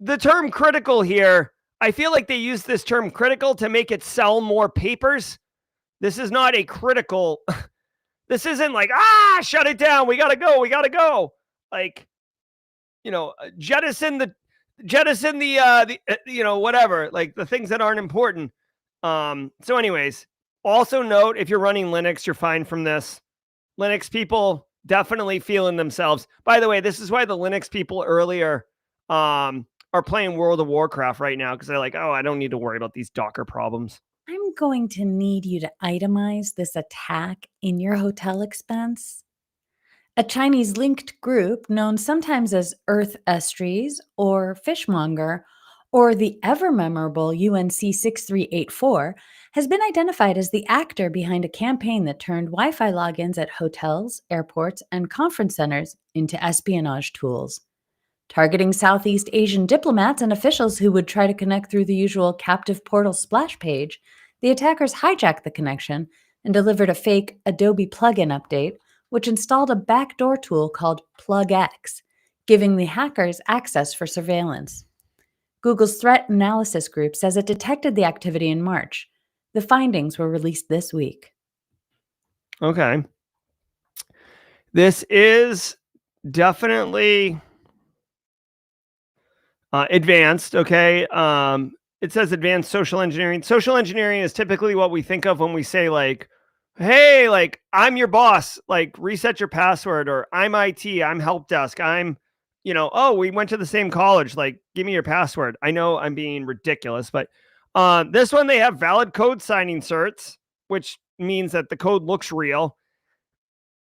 Speaker 1: The term critical here, I feel like they use this term critical to make it sell more papers. This is not a critical. This isn't like, shut it down. We got to go. Like, jettison the whatever, like the things that aren't important. So anyways, also note, if you're running Linux, you're fine from this. Linux people definitely feeling themselves. By the way, this is why the Linux people earlier are playing World of Warcraft right now, because they're like, I don't need to worry about these Docker problems.
Speaker 4: I'm going to need you to itemize this attack in your hotel expense. A Chinese linked group known sometimes as Earth Estries or Fishmonger or the ever-memorable UNC 6384 has been identified as the actor behind a campaign that turned Wi-Fi logins at hotels, airports, and conference centers into espionage tools. Targeting Southeast Asian diplomats and officials who would try to connect through the usual captive portal splash page, the attackers hijacked the connection and delivered a fake Adobe plugin update, which installed a backdoor tool called PlugX, giving the hackers access for surveillance. Google's threat analysis group says it detected the activity in March. The findings were released this week.
Speaker 1: Okay. This is definitely advanced, okay? It says advanced social engineering. Social engineering is typically what we think of when we say like, hey, like, I'm your boss, like, reset your password, or I'm IT, I'm help desk, I'm, we went to the same college, like, give me your password. I know I'm being ridiculous, but this one, they have valid code signing certs, which means that the code looks real.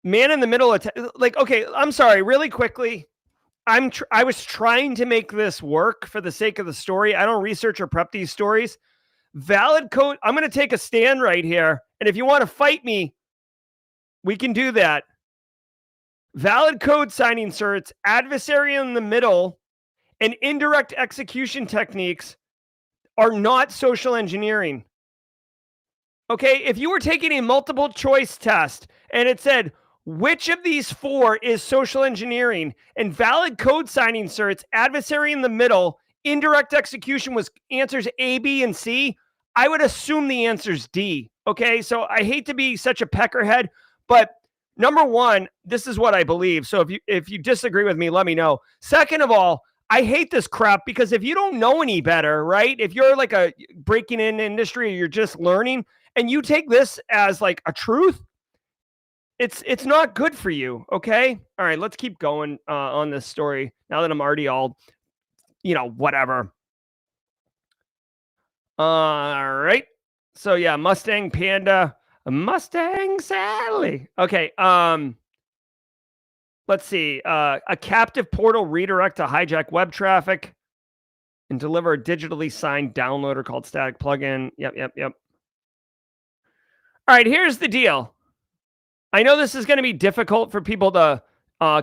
Speaker 1: Man in the middle, okay, I'm sorry, really quickly. I was trying to make this work for the sake of the story. I don't research or prep these stories. Valid code. I'm going to take a stand right here. And if you want to fight me, we can do that. Valid code signing certs, adversary in the middle, and indirect execution techniques are not social engineering. Okay, if you were taking a multiple choice test and it said, which of these 4 is social engineering, and valid code signing certs, adversary in the middle, indirect execution was answers A, B, and C, I would assume the answer's D. Okay, so I hate to be such a peckerhead, but number one, this is what I believe. So if you disagree with me, let me know. Second of all, I hate this crap because if you don't know any better, right? If you're like a breaking in industry, or you're just learning, and you take this as like a truth, it's not good for you. Okay. All right. Let's keep going on this story now that I'm already all, whatever. All right. So yeah, Mustang Panda, Mustang Sally. Okay. Let's see. A captive portal redirect to hijack web traffic and deliver a digitally signed downloader called static plugin. Yep. All right, here's the deal. I know this is going to be difficult for people to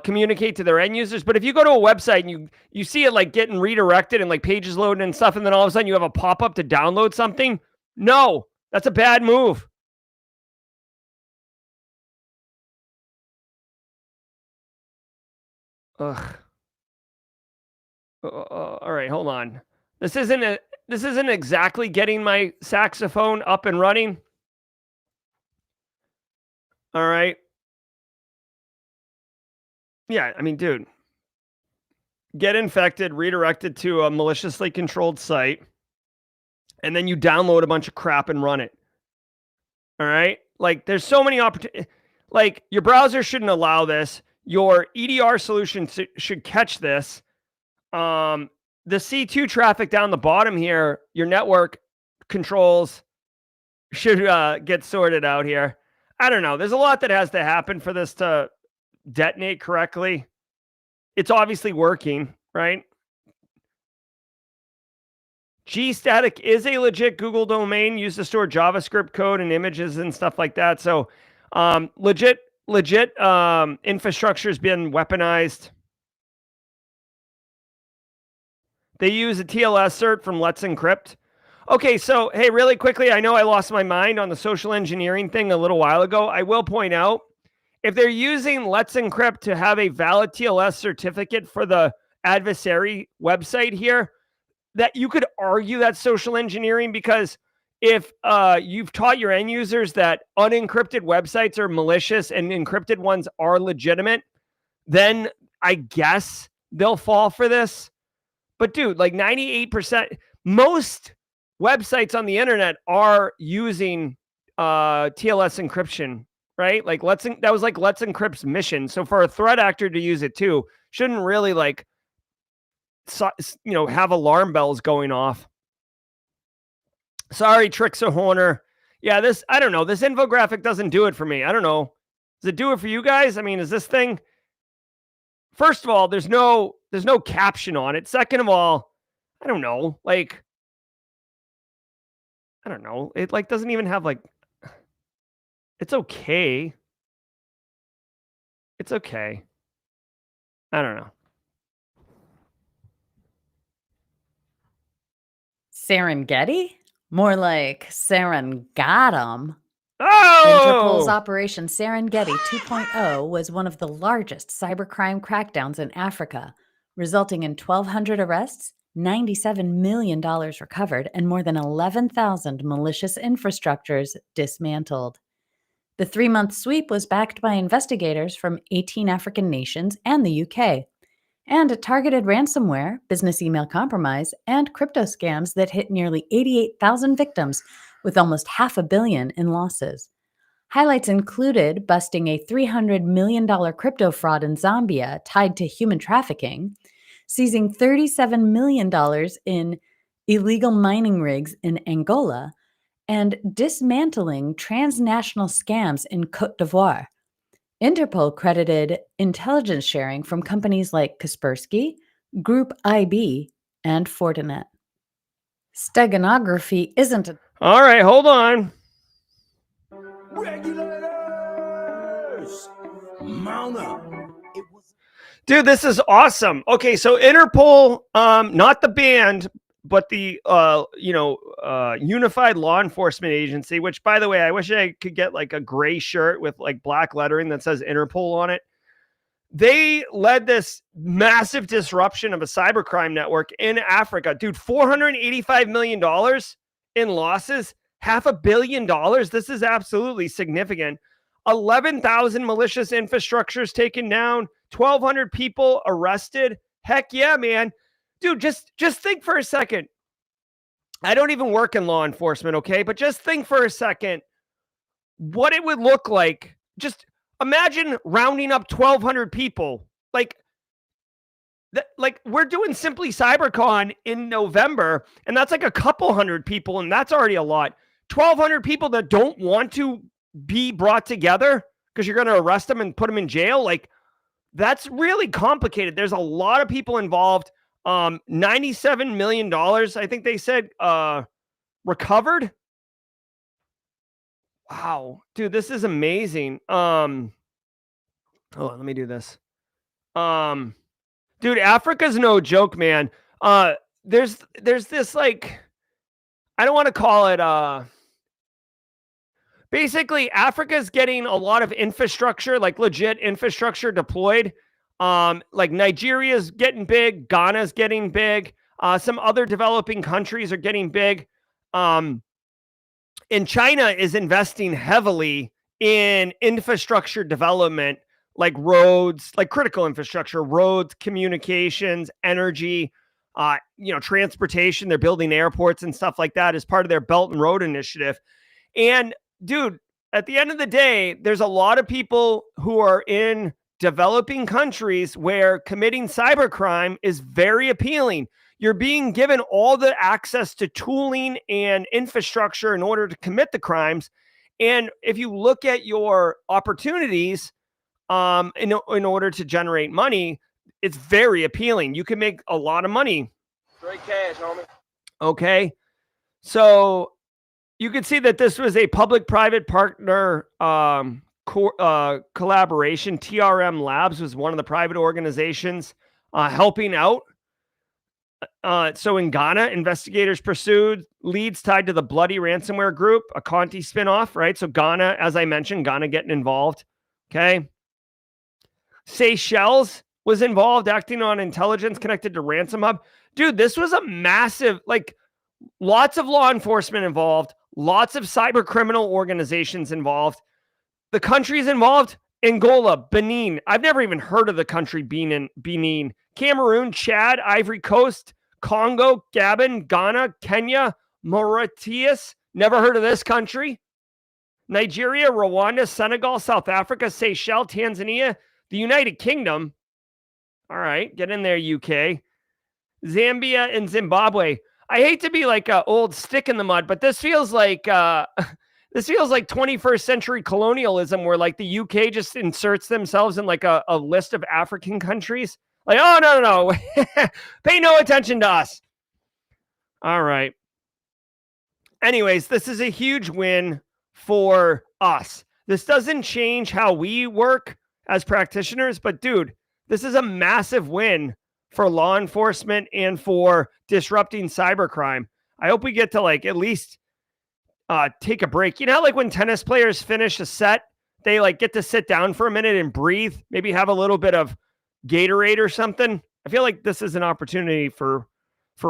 Speaker 1: communicate to their end users, but if you go to a website and you see it like getting redirected and like pages loading and stuff, and then all of a sudden you have a pop-up to download something, no, that's a bad move. Ugh. All right, hold on. This isn't exactly getting my saxophone up and running. All right. Yeah, I mean, dude, get infected, redirected to a maliciously controlled site, and then you download a bunch of crap and run it. All right? Like, there's so many opportunities. Like, your browser shouldn't allow this. Your EDR solution should catch this. The C2 traffic down the bottom here, your network controls should get sorted out here. I don't know. There's a lot that has to happen for this to detonate correctly. It's obviously working, right? Gstatic is a legit Google domain used to store JavaScript code and images and stuff like that. So legit infrastructure has been weaponized. They use a TLS cert from Let's Encrypt. Okay, so hey, really quickly, I know I lost my mind on the social engineering thing a little while ago. I will point out, if they're using Let's Encrypt to have a valid TLS certificate for the adversary website here, that you could argue that's social engineering, because if you've taught your end users that unencrypted websites are malicious and encrypted ones are legitimate, then I guess they'll fall for this. But dude, like 98%, most websites on the internet are using TLS encryption, right? Like that was like Let's Encrypt's mission. So for a threat actor to use it too, shouldn't really like, have alarm bells going off. Sorry, Trixie Horner. Yeah, I don't know. This infographic doesn't do it for me. I don't know. Does it do it for you guys? I mean, is this thing? First of all, there's no caption on it. Second of all, I don't know. Like, I don't know. It like doesn't even have like. It's okay. It's okay. I don't know.
Speaker 4: Serengeti? More like Serengatum.
Speaker 1: Oh!
Speaker 4: Interpol's Operation Serengeti 2.0 was one of the largest cybercrime crackdowns in Africa, resulting in 1,200 arrests, $97 million recovered, and more than 11,000 malicious infrastructures dismantled. The 3-month sweep was backed by investigators from 18 African nations and the UK, and it targeted ransomware, business email compromise, and crypto scams that hit nearly 88,000 victims, with almost $500 million in losses. Highlights included busting a $300 million crypto fraud in Zambia tied to human trafficking, seizing $37 million in illegal mining rigs in Angola, and dismantling transnational scams in Côte d'Ivoire. Interpol credited intelligence sharing from companies like Kaspersky, Group IB, and Fortinet. Steganography isn't a...
Speaker 1: All right, hold on.
Speaker 5: Regulators, mount up.
Speaker 1: Dude, this is awesome. Okay, so Interpol, not the band, but the Unified Law Enforcement Agency, which, by the way, I wish I could get like a gray shirt with like black lettering that says Interpol on it. They led this massive disruption of a cybercrime network in Africa. Dude, $485 million in losses, $500 million. This is absolutely significant. 11,000 malicious infrastructures taken down, 1,200 people arrested. Heck yeah, man. Dude, just think for a second. I don't even work in law enforcement, okay? But just think for a second what it would look like. Just imagine rounding up 1,200 people. Like we're doing Simply CyberCon in November, and that's like a couple hundred people, and that's already a lot. 1,200 people that don't want to be brought together because you're going to arrest them and put them in jail. Like, that's really complicated. There's a lot of people involved. $97 million, I think they said, recovered. Wow, dude, this is amazing. Hold on, let me do this. Dude, Africa's no joke, man. There's this, like, I don't want to call it, basically Africa's getting a lot of infrastructure, like legit infrastructure deployed. Like Nigeria's getting big, Ghana's getting big, some other developing countries are getting big. And China is investing heavily in infrastructure development, like roads, like critical infrastructure, roads, communications, energy, transportation. They're building airports and stuff like that as part of their Belt and Road Initiative. And dude, at the end of the day, there's a lot of people who are in developing countries where committing cybercrime is very appealing. You're being given all the access to tooling and infrastructure in order to commit the crimes. And if you look at your opportunities in order to generate money, it's very appealing. You can make a lot of money. Straight cash, homie. Okay. So you can see that this was a public-private partner collaboration. TRM Labs was one of the private organizations helping out. So in Ghana, investigators pursued leads tied to the Bloody ransomware group, a Conti spinoff, right? So Ghana, as I mentioned, Ghana getting involved. Okay. Seychelles was involved, acting on intelligence connected to Ransom Hub. Dude, this was a massive, like, lots of law enforcement involved, lots of cyber criminal organizations involved. The countries involved: Angola, Benin. I've never even heard of the country Benin. Cameroon, Chad, Ivory Coast, Congo, Gabon, Ghana, Kenya, Mauritius. Never heard of this country. Nigeria, Rwanda, Senegal, South Africa, Seychelles, Tanzania, the United Kingdom. All right, get in there, UK. Zambia and Zimbabwe. I hate to be like an old stick in the mud, but this feels like 21st century colonialism, where like the UK just inserts themselves in like a list of African countries. Like, oh, no. Pay no attention to us. All right. Anyways, this is a huge win for us. This doesn't change how we work as practitioners, but dude, this is a massive win for law enforcement and for disrupting cybercrime. I hope we get to like at least take a break. You know how like when tennis players finish a set, they like get to sit down for a minute and breathe, maybe have a little bit of Gatorade or something. I feel like this is an opportunity for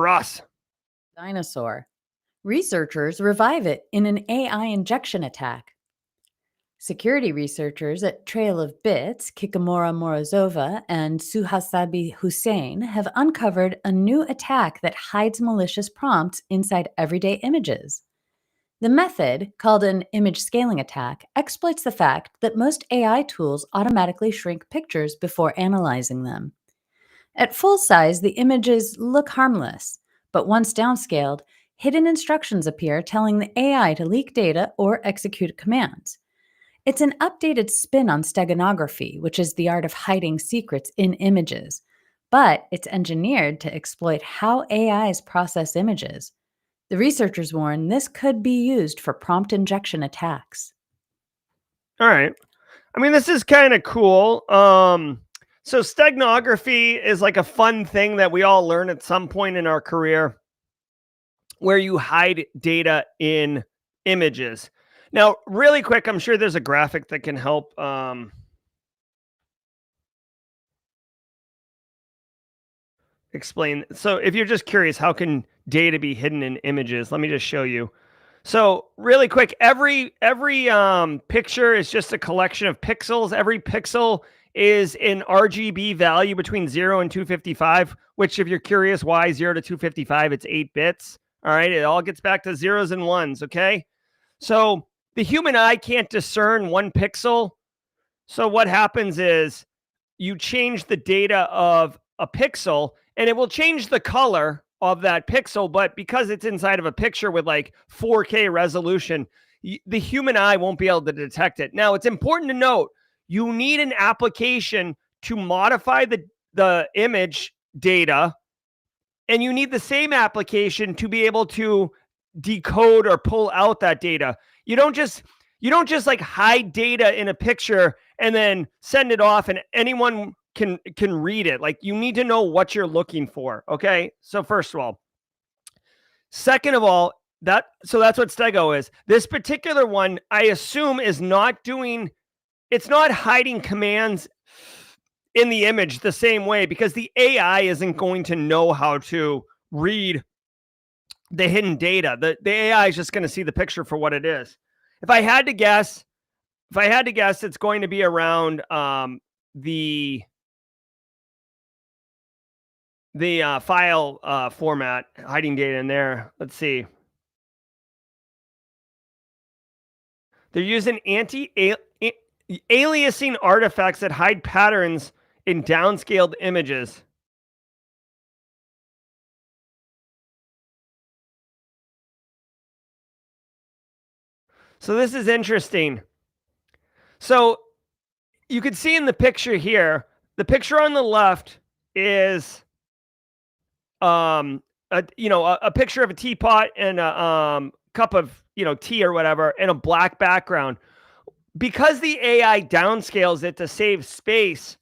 Speaker 1: us.
Speaker 4: Dinosaur. Researchers revive it in an AI injection attack. Security researchers at Trail of Bits, Kikamura Morozova, and Suhasabi Hussein have uncovered a new attack that hides malicious prompts inside everyday images. The method, called an image scaling attack, exploits the fact that most AI tools automatically shrink pictures before analyzing them. At full size, the images look harmless, but once downscaled, hidden instructions appear telling the AI to leak data or execute commands. It's an updated spin on steganography, which is the art of hiding secrets in images, but it's engineered to exploit how AIs process images. The researchers warn this could be used for prompt injection attacks.
Speaker 1: All right. I mean, this is kind of cool. So steganography is like a fun thing that we all learn at some point in our career, where you hide data in images. Now, really quick, I'm sure there's a graphic that can help explain. So if you're just curious, how can data be hidden in images? Let me just show you. So really quick, every picture is just a collection of pixels. Every pixel is an RGB value between 0 and 255, which if you're curious why 0 to 255, it's 8 bits. All right, it all gets back to zeros and ones, okay? So the human eye can't discern one pixel So what happens is you change the data of a pixel and it will change the color of that pixel. But because it's inside of a picture with like 4K resolution, the human eye won't be able to detect it. Now, it's important to note, you need an application to modify the image data, and you need the same application to be able to decode or pull out that data. You don't just like hide data in a picture and then send it off and anyone can read it. Like, you need to know what you're looking for. Okay. So first of all, second of all, that's what Stego is. This particular one, I assume, is not doing, it's not hiding commands in the image the same way, because the AI isn't going to know how to read the hidden data. The AI is just going to see the picture for what it is. If I had to guess, it's going to be around the file format, hiding data in there. Let's see. They're using aliasing artifacts that hide patterns in downscaled images. So this is interesting. So you can see in the picture here, the picture on the left is a picture of a teapot and a cup of tea or whatever, and a black background. Because the AI downscales it to save space,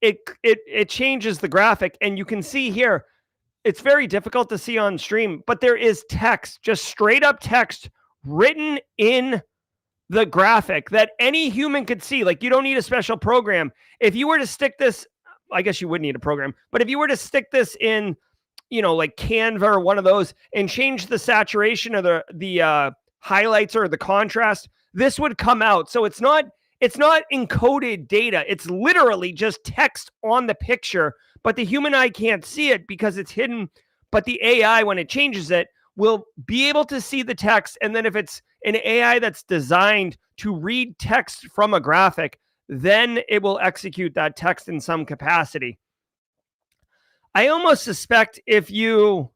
Speaker 1: it changes the graphic, and you can see here, it's very difficult to see on stream, but there is text, just straight up text written in the graphic that any human could see. Like, you don't need a special program. If you were to stick this, I guess you would need a program, but if you were to stick this in, like Canva or one of those, and change the saturation of the highlights or the contrast, this would come out. So it's not encoded data. It's literally just text on the picture, but the human eye can't see it because it's hidden. But the AI, when it changes it, will be able to see the text. And then if it's an AI that's designed to read text from a graphic, then it will execute that text in some capacity. I almost suspect if you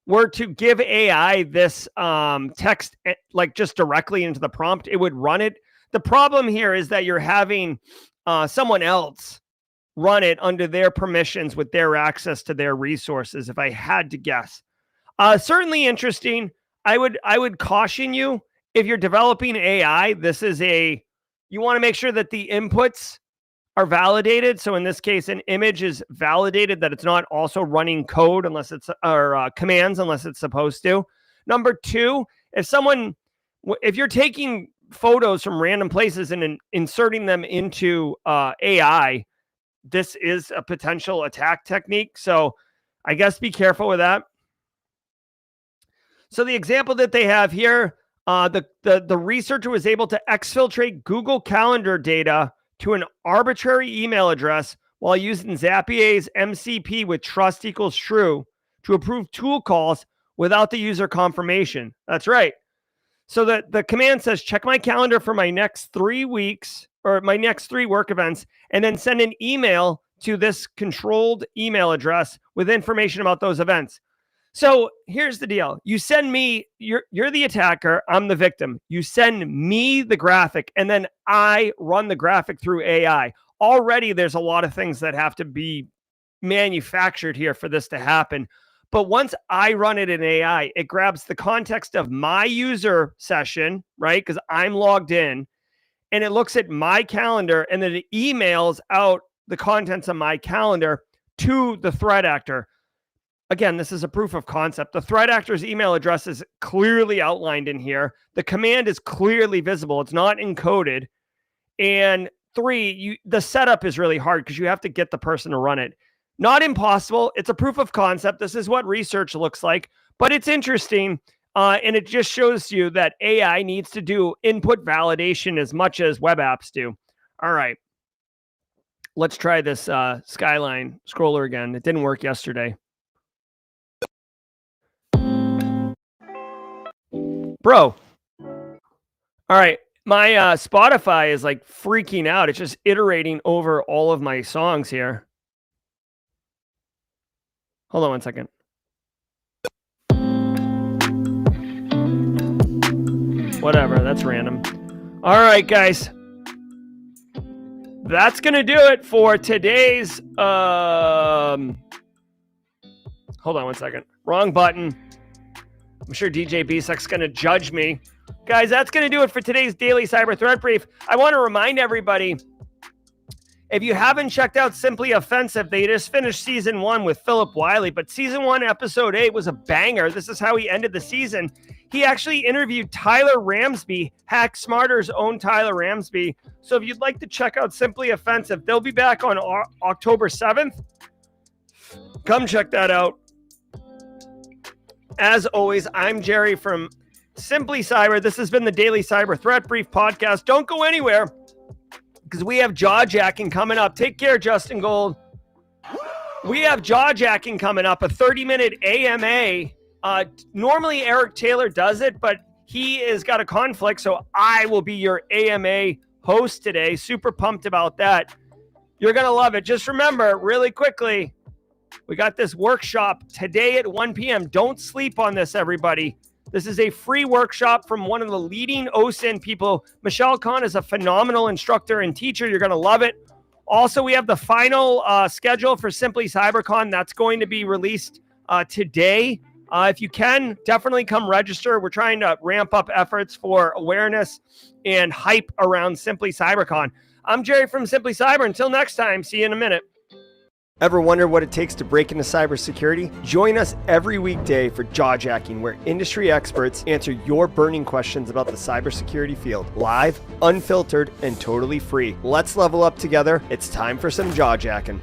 Speaker 1: were to give AI this text, like just directly into the prompt, it would run it. The problem here is that you're having someone else run it under their permissions with their access to their resources, if I had to guess. Certainly interesting. I would caution you, if you're developing AI, you want to make sure that the inputs are validated. So in this case, an image is validated that it's not also running code commands unless it's supposed to. Number two, if you're taking photos from random places and inserting them into AI, this is a potential attack technique. So I guess be careful with that. So the example that they have here, the researcher was able to exfiltrate Google Calendar data to an arbitrary email address while using Zapier's MCP with trust equals true to approve tool calls without the user confirmation. That's right. So the command says, check my calendar for my next 3 weeks or my next 3 work events, and then send an email to this controlled email address with information about those events. So here's the deal. You send me, you're the attacker, I'm the victim. You send me the graphic, and then I run the graphic through AI. Already there's a lot of things that have to be manufactured here for this to happen. But once I run it in AI, it grabs the context of my user session, right? Because I'm logged in, and it looks at my calendar, and then it emails out the contents of my calendar to the threat actor. Again, this is a proof of concept. The threat actor's email address is clearly outlined in here. The command is clearly visible. It's not encoded. And 3, the setup is really hard because you have to get the person to run it. Not impossible. It's a proof of concept. This is what research looks like, but it's interesting. And it just shows you that AI needs to do input validation as much as web apps do. All right. Let's try this Skyline scroller again. It didn't work yesterday. Bro. All right. My Spotify is like freaking out. It's just iterating over all of my songs here. Hold on one second. Whatever, that's random. All right, guys. That's going to do it for today's... Hold on one second. Wrong button. I'm sure DJ Bsec's going to judge me. Guys, that's going to do it for today's Daily Cyber Threat Brief. I want to remind everybody, if you haven't checked out Simply Offensive, they just finished Season 1 with Philip Wiley, but Season 1, Episode 8 was a banger. This is how he ended the season. He actually interviewed Tyler Ramsby, Hack Smarter's own Tyler Ramsby. So if you'd like to check out Simply Offensive, they'll be back on October 7th. Come check that out. As always, I'm Jerry from Simply Cyber. This has been the Daily Cyber Threat Brief podcast. Don't go anywhere because we have Jawjacking coming up. Take care, Justin Gold. We have Jawjacking coming up, a 30-minute AMA. Normally Eric Taylor does it, but he has got a conflict, so I will be your AMA host today. Super pumped about that. You're going to love it. Just remember, really quickly, we got this workshop today at 1 p.m. Don't sleep on this, everybody. This is a free workshop from one of the leading OSINT people. Michelle Kahn is a phenomenal instructor and teacher. You're going to love it. Also, we have the final schedule for Simply CyberCon. That's going to be released today. If you can, definitely come register. We're trying to ramp up efforts for awareness and hype around Simply CyberCon. I'm Jerry from Simply Cyber. Until next time, see you in a minute. Ever wonder what it takes to break into cybersecurity? Join us every weekday for Jawjacking, where industry experts answer your burning questions about the cybersecurity field. Live, unfiltered, and totally free. Let's level up together. It's time for some Jawjacking.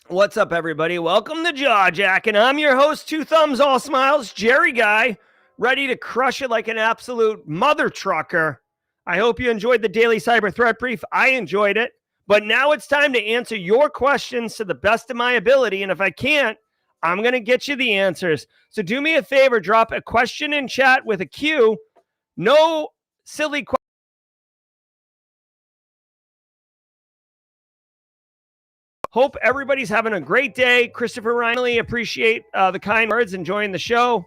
Speaker 1: What's up, everybody? Welcome to Jawjacking. I'm your host, Two Thumbs, All Smiles, Jerry Guy, ready to crush it like an absolute mother trucker. I hope you enjoyed the Daily Cyber Threat Brief. I enjoyed it. But now it's time to answer your questions to the best of my ability. And if I can't, I'm going to get you the answers. So do me a favor, drop a question in chat with a Q. No silly questions. Hope everybody's having a great day. Christopher Riley, appreciate the kind words, enjoying the show.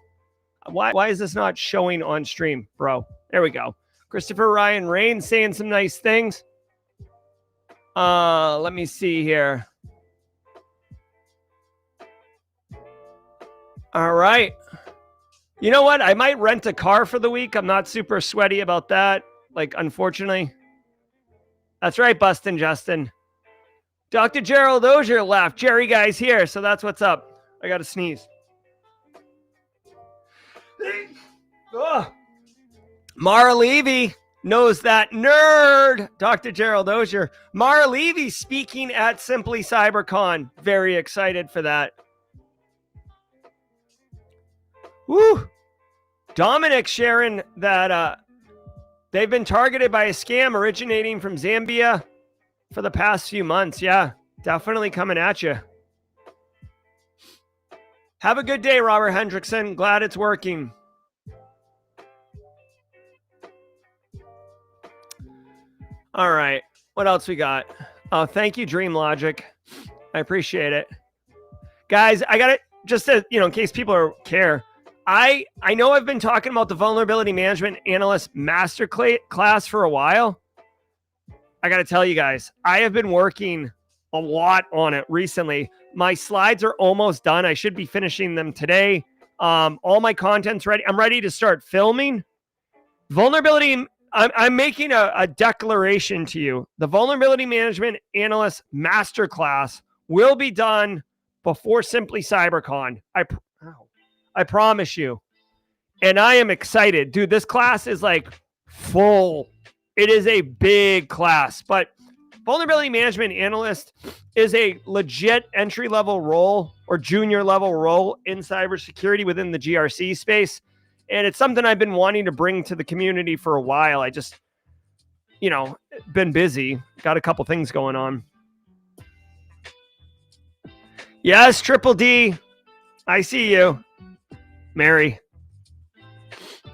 Speaker 1: Why is this not showing on stream, bro? There we go. Christopher Ryan Rain saying some nice things. Let me see here. All right. You know what? I might rent a car for the week. I'm not super sweaty about that. Like, unfortunately. That's right, Bustin' Justin. Dr. Gerald Auger left. Jerry Guy's here, so that's what's up. I got to sneeze. Ugh. Mara Levy knows that nerd. Dr. Gerald Auger. Mara Levy speaking at Simply CyberCon. Very excited for that. Woo. Dominic sharing that they've been targeted by a scam originating from Zambia for the past few months. Yeah, definitely coming at you. Have a good day, Robert Hendrickson. Glad it's working. All right. What else we got? Oh, thank you, Dream Logic. I appreciate it. Guys, I got it just to, in case people care. I know I've been talking about the Vulnerability Management Analyst Master Class for a while. I got to tell you guys, I have been working a lot on it recently. My slides are almost done. I should be finishing them today. All my content's ready. I'm ready to start filming. Vulnerability, I'm making a declaration to you. The Vulnerability Management Analyst Masterclass will be done before Simply CyberCon. I promise you. And I am excited. Dude, this class is like full. It is a big class, but Vulnerability Management Analyst is a legit entry-level role or junior-level role in cybersecurity within the GRC space. And it's something I've been wanting to bring to the community for a while. I just, been busy. Got a couple things going on. Yes, Triple D. I see you, Mary.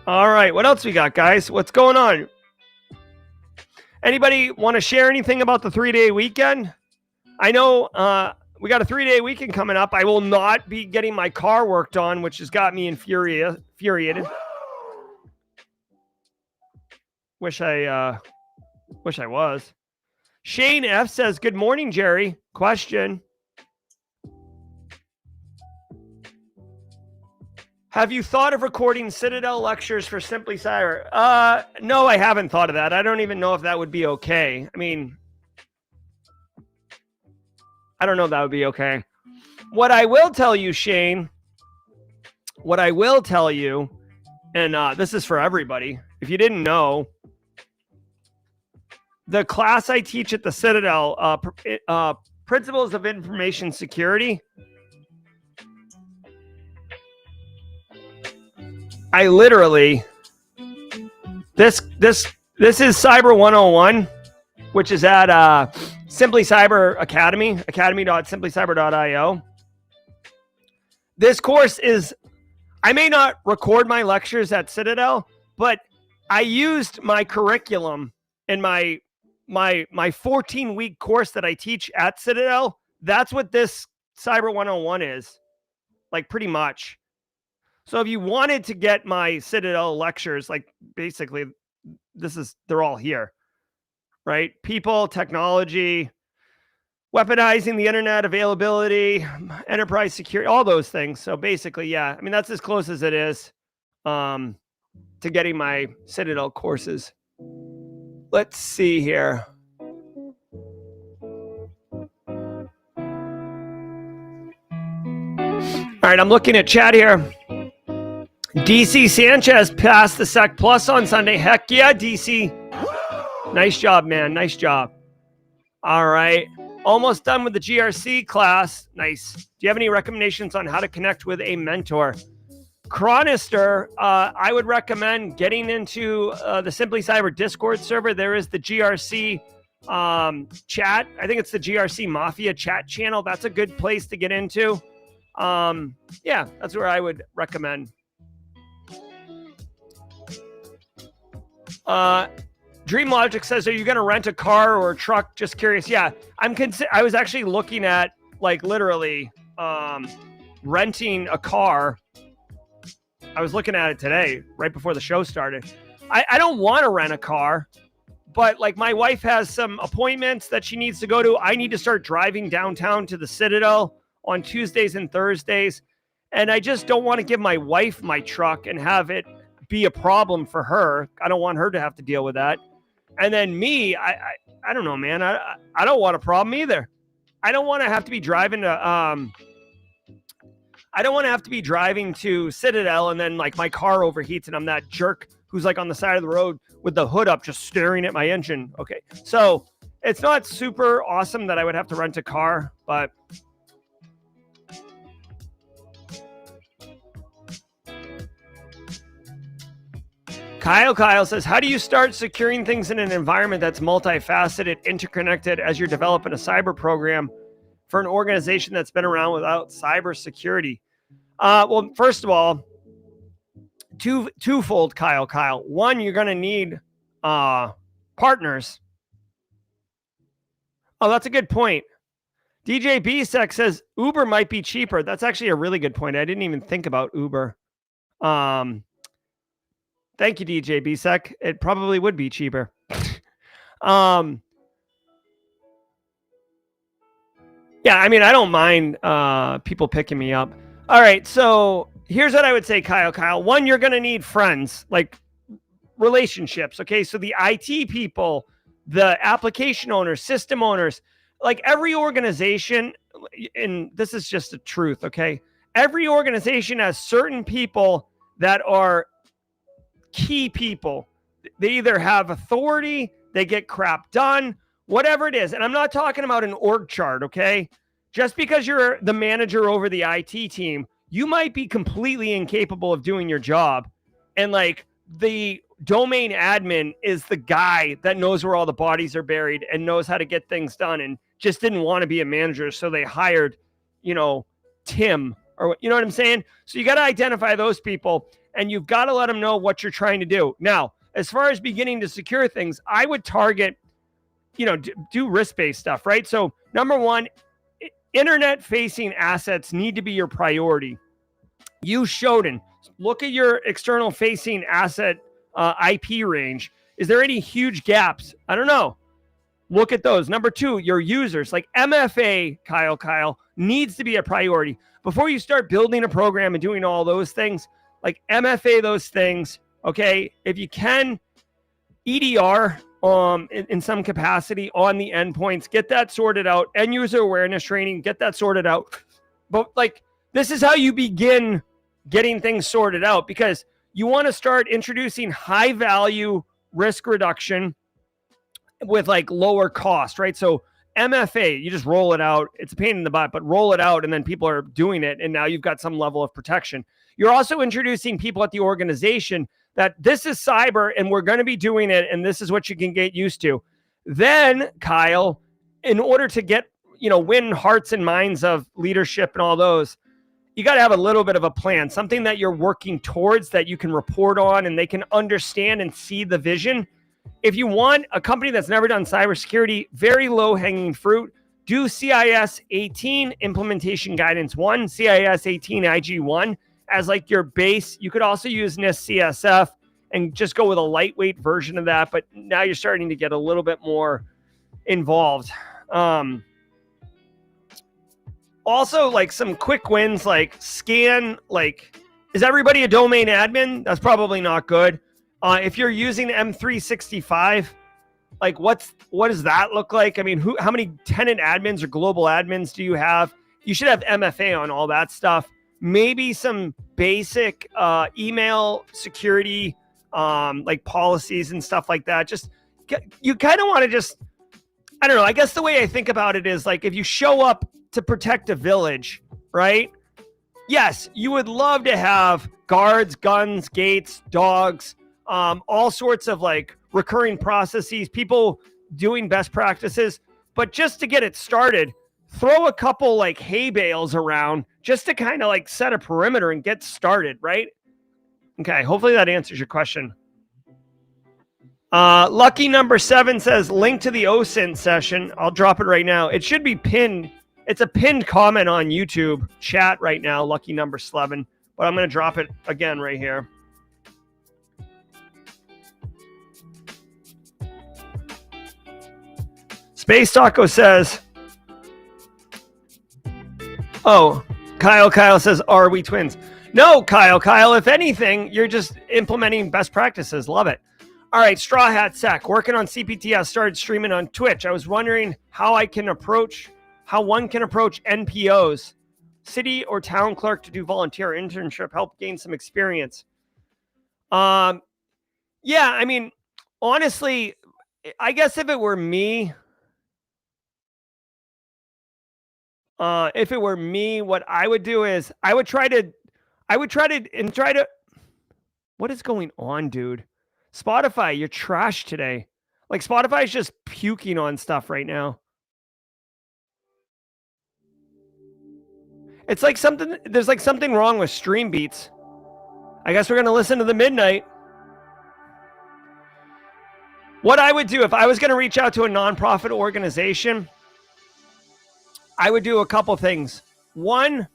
Speaker 1: All right, what else we got, guys? What's going on? Anybody want to share anything about the 3-day weekend? I know we got a 3-day weekend coming up. I will not be getting my car worked on, which has got me infuriated. Wish I was. Shane F says, "Good morning, Jerry. Question: have you thought of recording Citadel lectures for Simply Cyber?" No, I haven't thought of that. I don't even know if that would be okay. I mean, I don't know if that would be okay. What I will tell you, Shane, and this is for everybody, if you didn't know, the class I teach at the Citadel, Principles of Information Security, I literally, this is Cyber 101, which is at Simply Cyber Academy, academy.simplycyber.io. This course is, I may not record my lectures at Citadel, but I used my curriculum in my 14-week course that I teach at Citadel. That's what this Cyber 101 is, like, pretty much. So if you wanted to get my Citadel lectures, like, basically they're all here, right? People, technology, weaponizing the internet, availability, enterprise security, all those things. So basically, yeah, I mean, that's as close as it is to getting my Citadel courses. Let's see here. All right, I'm looking at chat here. DC Sanchez passed the Sec Plus on Sunday. Heck yeah, DC. Nice job, man. Nice job. All right. Almost done with the GRC class. Nice. Do you have any recommendations on how to connect with a mentor? Chronister, I would recommend getting into the Simply Cyber Discord server. There is the GRC chat. I think it's the GRC Mafia chat channel. That's a good place to get into. Yeah, that's where I would recommend. Dream Logic says, are you going to rent a car or a truck? Just curious. Yeah, I was actually looking at, like, literally renting a car. I was looking at it today, right before the show started. I don't want to rent a car, but, like, my wife has some appointments that she needs to go to. I need to start driving downtown to the Citadel on Tuesdays and Thursdays. And I just don't want to give my wife my truck and have it be a problem for her. I don't want her to have to deal with that. And then me, I don't know, man. I don't want a problem either. I don't want to have to be driving to I don't want to have to be driving to Citadel and then, like, my car overheats and I'm that jerk who's, like, on the side of the road with the hood up just staring at my engine. Okay. So it's not super awesome that I would have to rent a car, but Kyle says, how do you start securing things in an environment that's multifaceted, interconnected as you're developing a cyber program for an organization that's been around without cybersecurity? Well, first of all, twofold, Kyle. One, you're going to need partners. Oh, that's a good point. DJ Bsec says Uber might be cheaper. That's actually a really good point. I didn't even think about Uber. Thank you, DJ Bsec. It probably would be cheaper. Yeah, I mean, I don't mind people picking me up. All right, so here's what I would say, Kyle. One, you're going to need friends, like relationships, okay? So the IT people, the application owners, system owners, like every organization, and this is just the truth, okay? Every organization has certain people that are key people. They either have authority, they get crap done, whatever it is. And I'm not talking about an org chart, okay? Just because you're the manager over the IT team, you might be completely incapable of doing your job. And, like, the domain admin is the guy that knows where all the bodies are buried and knows how to get things done and just didn't want to be a manager. So they hired, Tim or you know what I'm saying? So you got to identify those people, and you've got to let them know what you're trying to do. Now, as far as beginning to secure things, I would target, do risk-based stuff, right? So number one, internet-facing assets need to be your priority. Use Shodan. Look at your external-facing asset IP range. Is there any huge gaps? I don't know. Look at those. Number two, your users. Like MFA, Kyle, needs to be a priority. Before you start building a program and doing all those things, like MFA those things, okay? If you can, EDR in some capacity on the endpoints, get that sorted out. End user awareness training, get that sorted out. But like, this is how you begin getting things sorted out, because you want to start introducing high value risk reduction with like lower cost, right? So MFA, you just roll it out. It's a pain in the butt, but roll it out, and then people are doing it, and now you've got some level of protection. You're also introducing people at the organization that this is cyber, and we're going to be doing it, and this is what you can get used to. Then, Kyle, in order to get, win hearts and minds of leadership and all those, you got to have a little bit of a plan, something that you're working towards that you can report on and they can understand and see the vision. If you want a company that's never done cybersecurity, very low hanging fruit, do CIS 18 implementation guidance 1, CIS 18 IG 1 as like your base. You could also use NIST CSF and just go with a lightweight version of that. But now you're starting to get a little bit more involved. Also, like some quick wins, like scan, like, is everybody a domain admin? That's probably not good. If you're using M365, like what does that look like? I mean, how many tenant admins or global admins do you have? You should have MFA on all that stuff. Maybe some basic email security, like policies and stuff like that. Just, you kind of want to just, I don't know. I guess the way I think about it is like, if you show up to protect a village, right? Yes, you would love to have guards, guns, gates, dogs, all sorts of like recurring processes, people doing best practices. But just to get it started, throw a couple like hay bales around just to kind of like set a perimeter and get started, right? Okay, hopefully that answers your question. Lucky number 7 says, link to the OSINT session. I'll drop it right now. It should be pinned. It's a pinned comment on YouTube chat right now, lucky number 7. But I'm going to drop it again right here. Space Taco says, oh, Kyle says, are we twins? No, Kyle, if anything, you're just implementing best practices. Love it. All right, Straw Hat Sec, working on CPTS, started streaming on Twitch. I was wondering how one can approach NPOs, city or town clerk, to do volunteer internship, help gain some experience. Yeah, I mean, honestly, I guess if it were me, what I would do is I would try to, what is going on, dude? Spotify, you're trash today. Like, Spotify's just puking on stuff right now. It's like there's like something wrong with Stream Beats. I guess we're going to listen to the Midnight. What I would do if I was going to reach out to a nonprofit organization, I would do a couple things. One,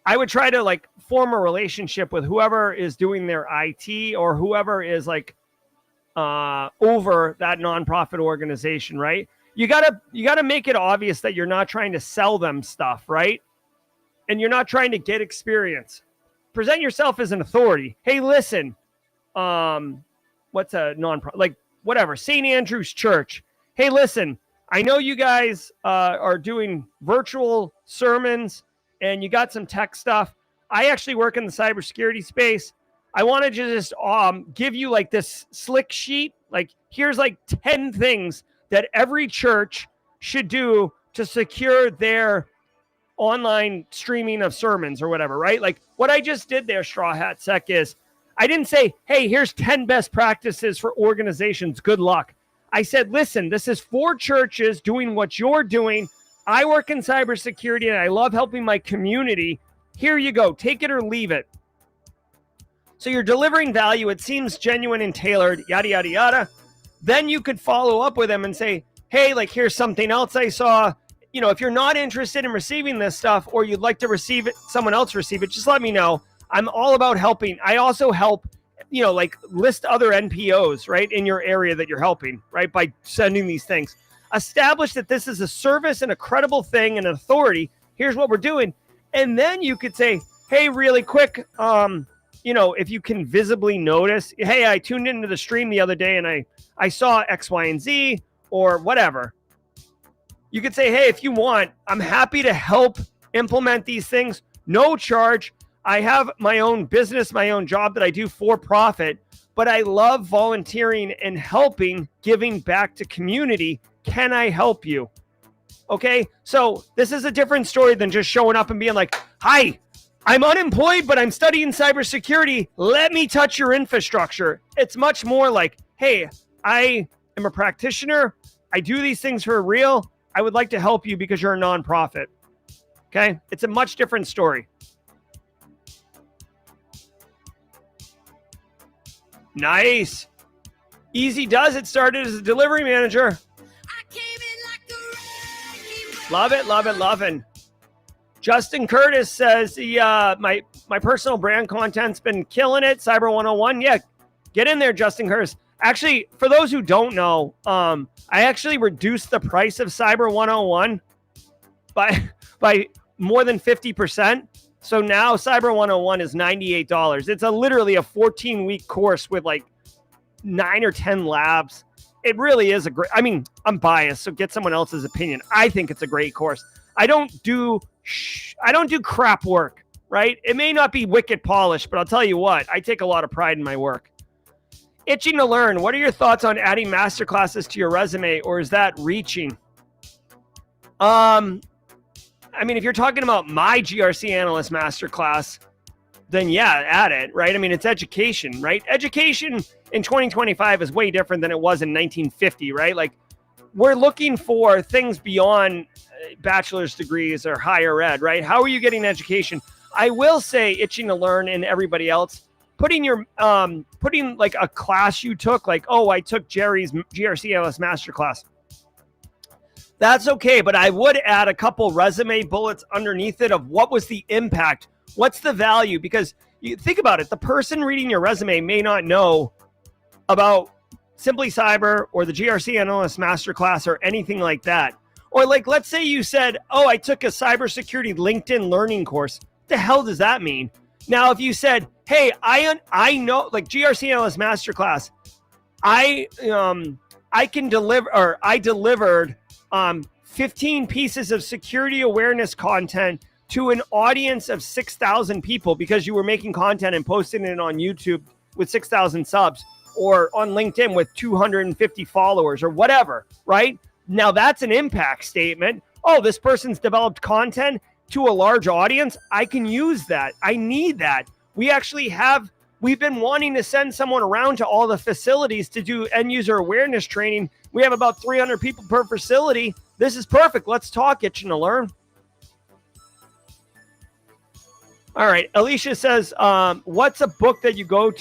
Speaker 1: I would try to like form a relationship with whoever is doing their IT or whoever is like over that nonprofit organization, right? You gotta make it obvious that you're not trying to sell them stuff, right? And you're not trying to get experience. Present yourself as an authority. Hey, listen, what's a nonprofit? Like whatever, St. Andrew's Church. Hey, listen, I know you guys are doing virtual sermons and you got some tech stuff. I actually work in the cybersecurity space. I wanted to just give you like this slick sheet. Like, here's like 10 things that every church should do to secure their online streaming of sermons or whatever, right? Like what I just did there, Straw Hat Sec, is I didn't say, hey, here's 10 best practices for organizations. Good luck. I said, listen, this is 4 churches doing what you're doing. I work in cybersecurity and I love helping my community. Here you go. Take it or leave it. So you're delivering value. It seems genuine and tailored, yada, yada, yada. Then you could follow up with them and say, hey, like, here's something else I saw. You know, if you're not interested in receiving this stuff or you'd like to receive it, someone else receive it, just let me know. I'm all about helping. I also help, you know, like list other NPOs, right, in your area that you're helping, right, by sending these things. Establish that this is a service and a credible thing and an authority. Here's what we're doing. And then you could say, hey, really quick, you know, if you can visibly notice, hey, I tuned into the stream the other day and I saw X, Y, and Z or whatever. You could say, hey, if you want, I'm happy to help implement these things. No charge. I have my own business, my own job that I do for profit, but I love volunteering and helping, giving back to community. Can I help you? Okay, so this is a different story than just showing up and being like, hi, I'm unemployed, but I'm studying cybersecurity. Let me touch your infrastructure. It's much more like, hey, I am a practitioner. I do these things for real. I would like to help you because you're a nonprofit. Okay, it's a much different story. Nice. Easy does it. Started as a delivery manager. Love it, love it, loving. Justin Curtis says, my personal brand content's been killing it. Cyber 101. Yeah, get in there, Justin Curtis. Actually, for those who don't know, I actually reduced the price of Cyber 101 by more than 50%. So now Cyber 101 is $98. It's literally a 14-week course with like 9 or 10 labs. It really is a great, I mean, I'm biased, so get someone else's opinion. I think it's a great course. I don't do crap work, right? It may not be wicked polished, but I'll tell you what, I take a lot of pride in my work. Itching to learn. What are your thoughts on adding masterclasses to your resume, or is that reaching? I mean, if you're talking about my GRC analyst masterclass, then yeah, add it, right? I mean, it's education, right? Education in 2025 is way different than it was in 1950, right? Like, we're looking for things beyond bachelor's degrees or higher ed, right? How are you getting education? I will say, itching to learn, and everybody else, putting like a class you took, like, oh, I took Jerry's GRC analyst masterclass. That's okay, but I would add a couple resume bullets underneath it of what was the impact, what's the value, because you think about it, the person reading your resume may not know about Simply Cyber or the GRC Analyst Masterclass or anything like that. Or like, let's say you said, oh, I took a cybersecurity LinkedIn learning course. What the hell does that mean? Now, if you said, hey, I know, like GRC Analyst Masterclass, I can deliver, or I delivered 15 pieces of security awareness content to an audience of 6,000 people because you were making content and posting it on YouTube with 6,000 subs, or on LinkedIn with 250 followers or whatever, right? Now that's an impact statement. Oh, this person's developed content to a large audience. I can use that. I need that. We've been wanting to send someone around to all the facilities to do end user awareness training. We have about 300 people per facility. This is perfect. Let's talk. Itching to learn. All right. Alicia says, what's a book that you go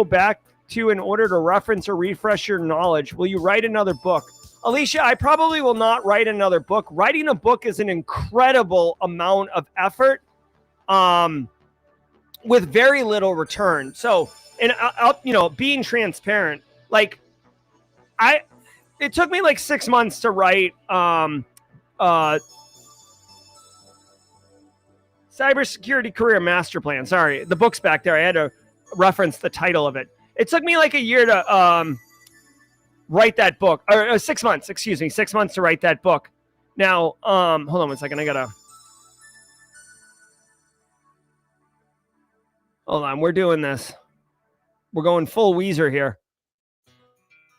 Speaker 1: back to in order to reference or refresh your knowledge? Will you write another book? Alicia, I probably will not write another book. Writing a book is an incredible amount of effort. With very little return. So, and being transparent, like it took me like 6 months to write Cybersecurity Career Master Plan. Sorry, the book's back there. I had to reference the title of it. It took me like a year to write that book, or 6 months, 6 months to write that book. Now, hold on one second. Hold on, we're doing this. We're going full Weezer here.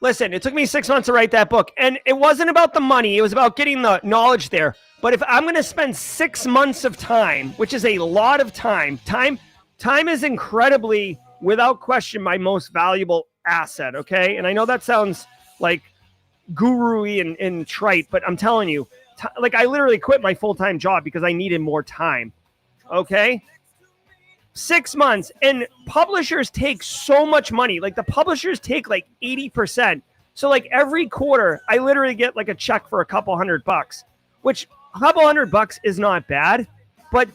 Speaker 1: Listen, it took me 6 months to write that book, and it wasn't about the money. It was about getting the knowledge there. But if I'm going to spend 6 months of time, which is a lot of time is incredibly, without question, my most valuable asset, okay? And I know that sounds like guru-y and trite, but I'm telling you, like I literally quit my full-time job because I needed more time. Okay. 6 months, and publishers take so much money. Like the publishers take like 80%. So like every quarter, I literally get like a check for a couple $100, which a couple $100 is not bad, but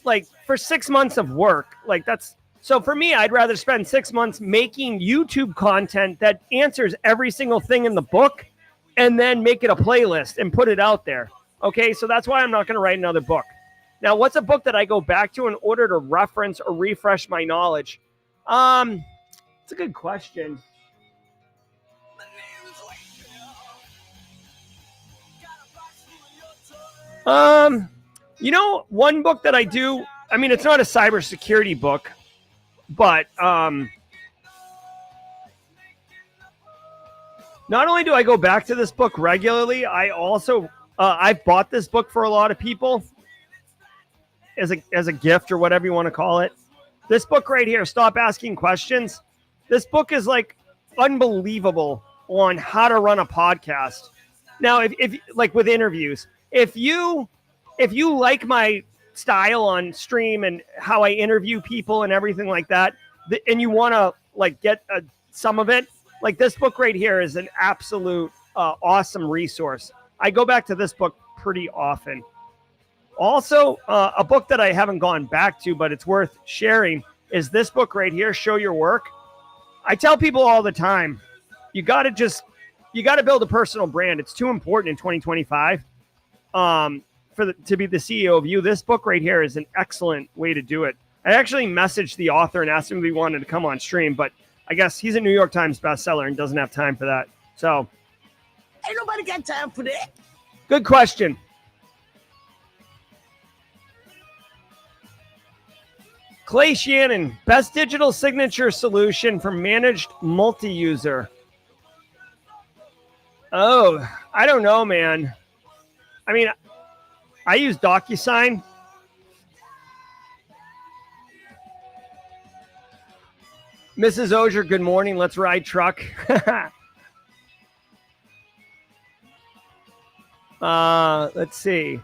Speaker 1: like for 6 months of work, like that's, so for me, I'd rather spend 6 months making YouTube content that answers every single thing in the book and then make it a playlist and put it out there. Okay. So that's why I'm not going to write another book. Now, what's a book that I go back to in order to reference or refresh my knowledge? It's a good question. You know, one book that I do, I mean, it's not a cybersecurity book, but not only do I go back to this book regularly, I also, I've bought this book for a lot of people as a gift or whatever you want to call it. This book right here, Stop Asking Questions. This book is like unbelievable on how to run a podcast. Now, if like with interviews, if you like my style on stream and how I interview people and everything like that, and you want to like get some of it, like this book right here is an absolute awesome resource. I go back to this book pretty often. Also, a book that I haven't gone back to, but it's worth sharing, is this book right here, Show Your Work. I tell people all the time, you got to build a personal brand. It's too important in 2025 to be the CEO of you. This book right here is an excellent way to do it. I actually messaged the author and asked him if he wanted to come on stream, but I guess he's a New York Times bestseller and doesn't have time for that. So,
Speaker 5: Ain't nobody got time for that.
Speaker 1: good question. Clay Shannon, best digital signature solution for managed multi-user. Oh, I don't know, man. I mean, I use DocuSign. Mrs. Auger, good morning. Let's ride truck. Let's see.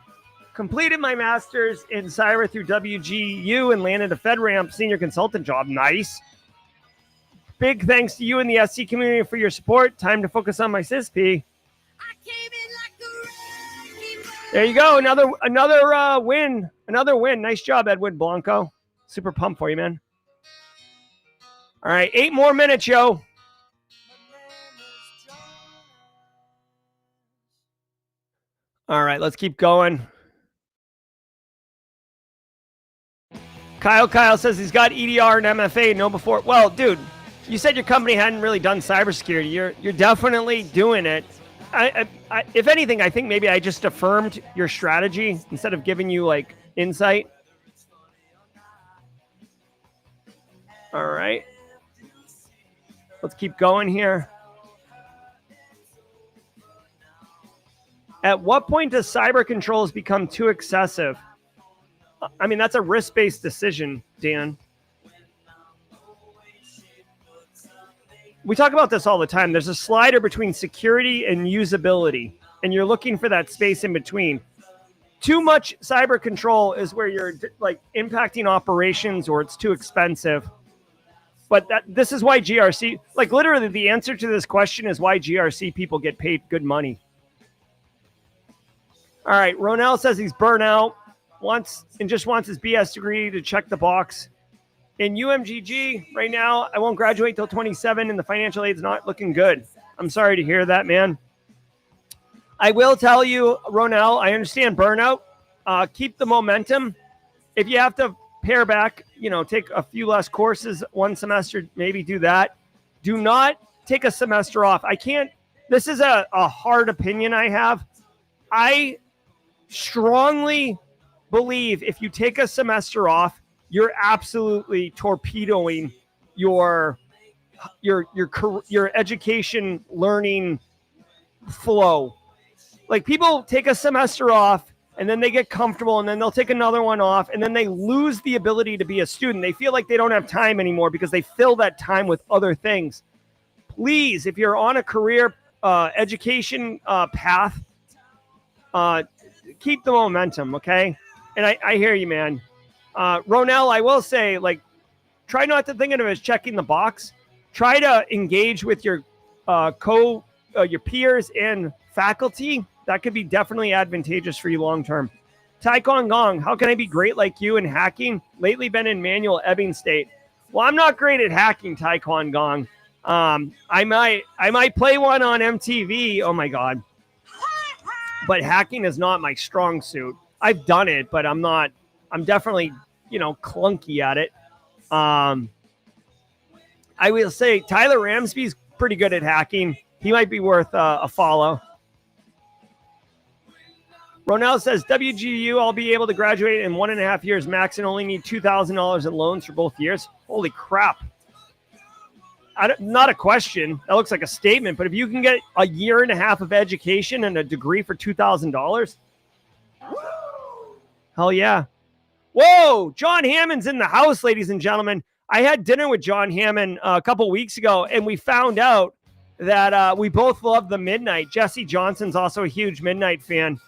Speaker 1: Completed my master's in cyber through WGU and landed a FedRAMP senior consultant job. Nice. Big thanks to you and the SC community for your support. Time to focus on my CISP. There you go. Another win. Another win. Nice job, Edwin Blanco. Super pumped for you, man. All right. 8 more minutes, yo. All right. Let's keep going. Kyle says he's got EDR and MFA. No before. Well, dude, you said your company hadn't really done cybersecurity. You're definitely doing it. I, if anything, I think maybe I just affirmed your strategy instead of giving you like insight. All right. Let's keep going here. At what point does cyber controls become too excessive? I mean, that's a risk-based decision, Dan. We talk about this all the time. There's a slider between security and usability, and you're looking for that space in between. Too much cyber control is where you're like impacting operations or it's too expensive. But this is why GRC, like literally the answer to this question is why GRC people get paid good money. All right, Ronell says he's burnt out. Just wants his BS degree to check the box. In UMGG right now, I won't graduate till 27 and the financial aid's not looking good. I'm sorry to hear that, man. I will tell you, Ronell, I understand burnout. Keep the momentum. If you have to pare back, take a few less courses one semester, maybe do that. Do not take a semester off. This is a hard opinion I have. I strongly believe if you take a semester off, you're absolutely torpedoing your education learning flow. Like people take a semester off and then they get comfortable and then they'll take another one off and then they lose the ability to be a student. They feel like they don't have time anymore because they fill that time with other things. Please, if you're on a career education path, keep the momentum, okay? And I hear you, man. Ronell, I will say, like, try not to think of it as checking the box. Try to engage with your your peers and faculty. That could be definitely advantageous for you long term. Taikon Gong, how can I be great like you in hacking? Lately been in manual ebbing state. Well, I'm not great at hacking, Taikon Gong. I might play one on MTV. Oh my God. But hacking is not my strong suit. I've done it, but I'm definitely, clunky at it. I will say Tyler Ramsby's pretty good at hacking. He might be worth a follow. Ronell says, WGU, I'll be able to graduate in 1.5 years max and only need $2,000 in loans for both years. Holy crap. Not a question. That looks like a statement, but if you can get a 1.5 years of education and a degree for $2,000, hell yeah. Whoa, John Hammond's in the house, ladies and gentlemen. I had dinner with John Hammond a couple weeks ago, and we found out that we both love the Midnight. Jesse Johnson's also a huge Midnight fan.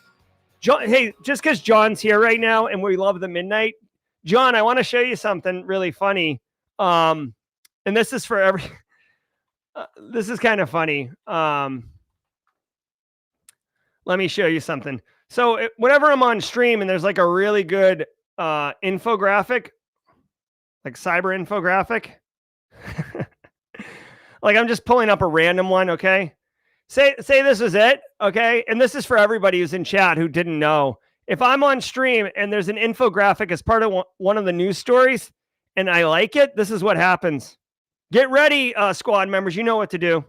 Speaker 1: John, hey, just because John's here right now and we love the Midnight, John, I want to show you something really funny. And this is for this is kind of funny. Let me show you something. So whenever I'm on stream and there's like a really good infographic, like cyber infographic, like I'm just pulling up a random one. Okay. Say this is it. Okay. And this is for everybody who's in chat who didn't know. If I'm on stream and there's an infographic as part of one of the news stories and I like it, this is what happens. Get ready, squad members. You know what to do.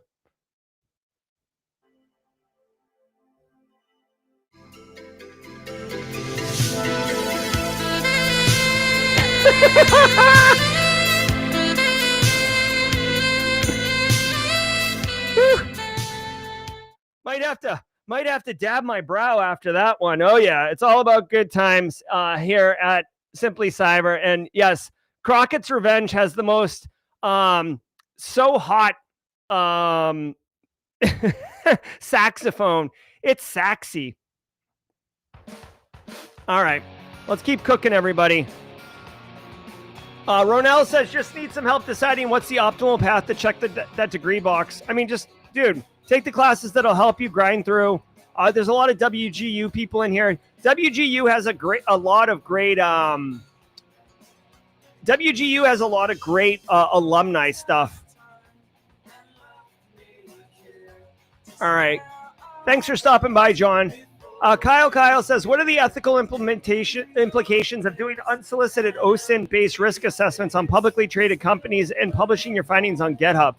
Speaker 1: Might have to dab my brow after that one. Oh yeah, it's all about good times here at Simply Cyber. And yes, Crockett's Revenge has the most so hot saxophone. It's saxy. All right, let's keep cooking, everybody. Ronell says, just need some help deciding what's the optimal path to check that degree box. I mean, just, dude, take the classes that'll help you grind through. There's a lot of WGU people in here. WGU has a lot of great alumni stuff. All right. Thanks for stopping by, John. Kyle says, what are the ethical implications of doing unsolicited OSINT-based risk assessments on publicly traded companies and publishing your findings on GitHub?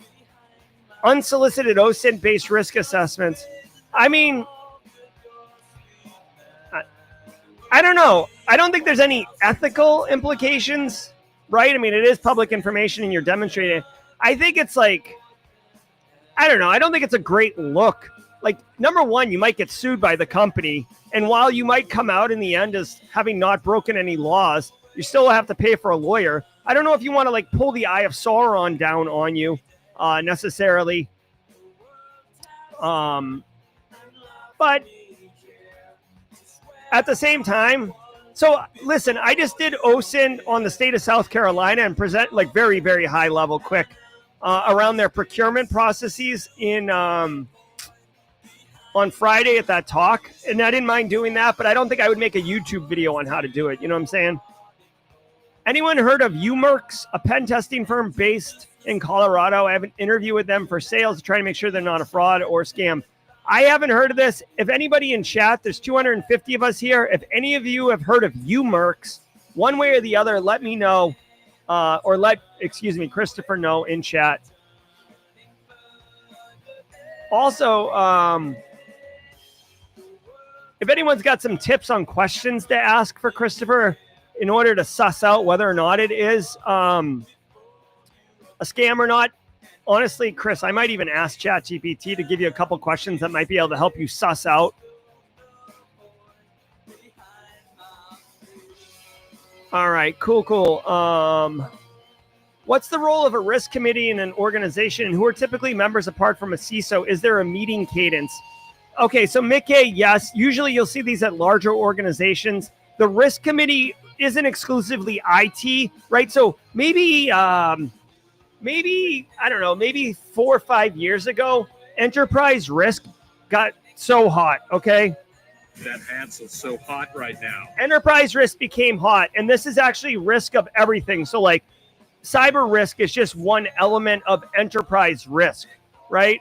Speaker 1: Unsolicited OSINT-based risk assessments. I mean, I don't know. I don't think there's any ethical implications, right? I mean, it is public information and you're demonstrating it. I think it's like, I don't know. I don't think it's a great look. Like, number one, you might get sued by the company. And while you might come out in the end as having not broken any laws, you still have to pay for a lawyer. I don't know if you want to like pull the Eye of Sauron down on you necessarily. But at the same time, so listen, I just did OSINT on the state of South Carolina and present like very, very high level quick around their procurement processes in on Friday at that talk. And I didn't mind doing that, but I don't think I would make a YouTube video on how to do it. You know what I'm saying? Anyone heard of UMerx, a pen testing firm based in Colorado? I have an interview with them for sales to try to make sure they're not a fraud or scam. I haven't heard of this. If anybody in chat, there's 250 of us here. If any of you have heard of UMerx, one way or the other, let me know. Or let Christopher know in chat. Also, if anyone's got some tips on questions to ask for Christopher in order to suss out whether or not it is a scam or not, honestly, Chris, I might even ask ChatGPT to give you a couple questions that might be able to help you suss out. All right, cool. What's the role of a risk committee in an organization, and who are typically members apart from a CISO? Is there a meeting cadence? Okay, so Mickey, yes, usually you'll see these at larger organizations. The risk committee isn't exclusively IT, right? So maybe, I don't know, maybe 4 or 5 years ago, enterprise risk got so hot, okay?
Speaker 6: That Hansel's so hot right now.
Speaker 1: Enterprise risk became hot, and this is actually risk of everything. So like cyber risk is just one element of enterprise risk, right?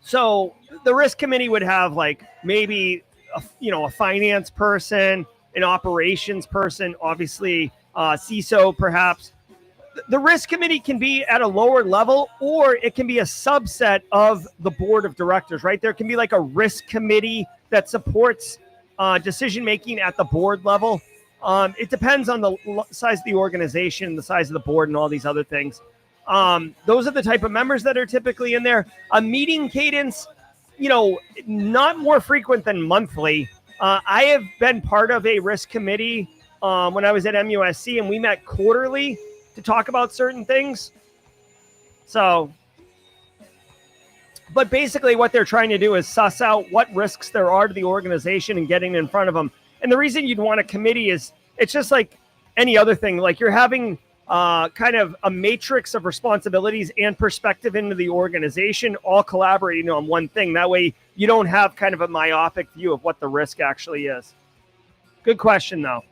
Speaker 1: So the risk committee would have like maybe a finance person, an operations person, obviously CISO perhaps. The risk committee can be at a lower level, or it can be a subset of the board of directors, right? There can be like a risk committee that supports decision making at the board level. It depends on the size of the organization, the size of the board, and all these other things. Those are the type of members that are typically in there. A meeting cadence, not more frequent than monthly. I have been part of a risk committee when I was at MUSC, and we met quarterly to talk about certain things. So, but basically what they're trying to do is suss out what risks there are to the organization and getting in front of them. And the reason you'd want a committee is it's just like any other thing. Like you're having kind of a matrix of responsibilities and perspective into the organization, all collaborating on one thing. That way you don't have kind of a myopic view of what the risk actually is. Good question, though.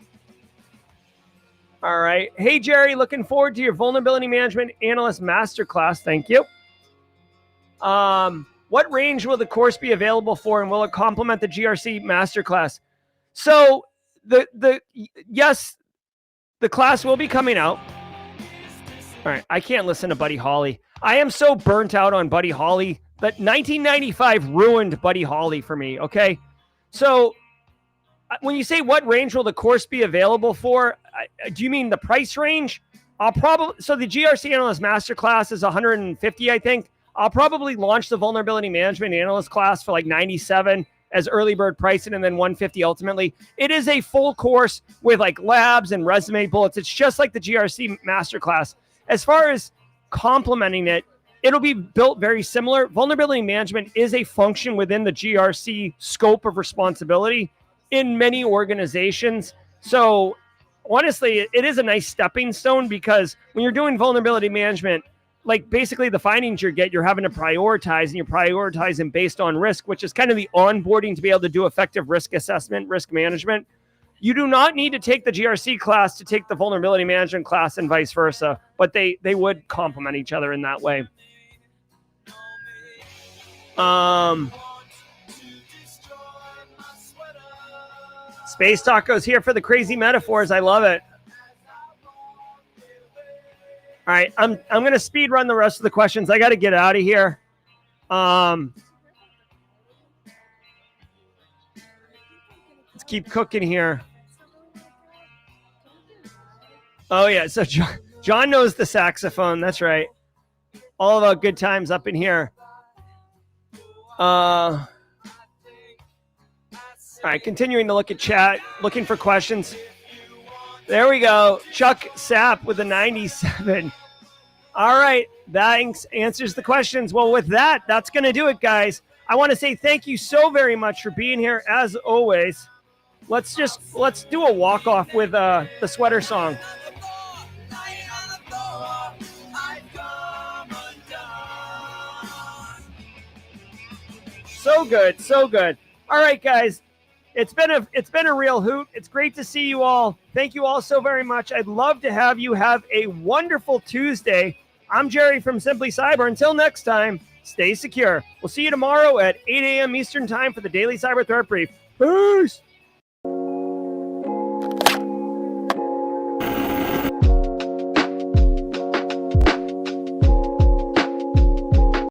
Speaker 1: All right. Hey, Jerry, looking forward to your vulnerability management analyst masterclass. Thank you. What range will the course be available for, and will it complement the GRC masterclass? So yes, the class will be coming out. All right. I can't listen to Buddy Holly. I am so burnt out on Buddy Holly that 1995 ruined Buddy Holly for me. Okay. So when you say what range will the course be available for, do you mean the price range? So the GRC Analyst Masterclass is $150, I think. I'll probably launch the Vulnerability Management Analyst class for like $97 as early bird pricing, and then $150 ultimately. It is a full course with like labs and resume bullets. It's just like the GRC Masterclass. As far as complementing it, it'll be built very similar. Vulnerability management is a function within the GRC scope of responsibility in many organizations. So honestly, it is a nice stepping stone, because when you're doing vulnerability management, like basically the findings you're having to prioritize, and you're prioritizing based on risk, which is kind of the onboarding to be able to do effective risk assessment, risk management. You do not need to take the GRC class to take the vulnerability management class, and vice versa, but they would complement each other in that way. Space Taco's here for the crazy metaphors. I love it. All right, I'm going to speed run the rest of the questions. I got to get out of here. Let's keep cooking here. Oh, yeah, so John knows the saxophone. That's right. All about good times up in here. All right, continuing to look at chat, looking for questions. There we go. Chuck Sapp with a 97. All right, that answers the questions. Well, with that, that's going to do it, guys. I want to say thank you so very much for being here, as always. Let's do a walk-off with the sweater song. So good, so good. All right, guys. It's been a real hoot. It's great to see you all. Thank you all so very much. I'd love to have you have a wonderful Tuesday. I'm Jerry from Simply Cyber. Until next time, stay secure. We'll see you tomorrow at 8 a.m. Eastern Time for the Daily Cyber Threat Brief. Peace.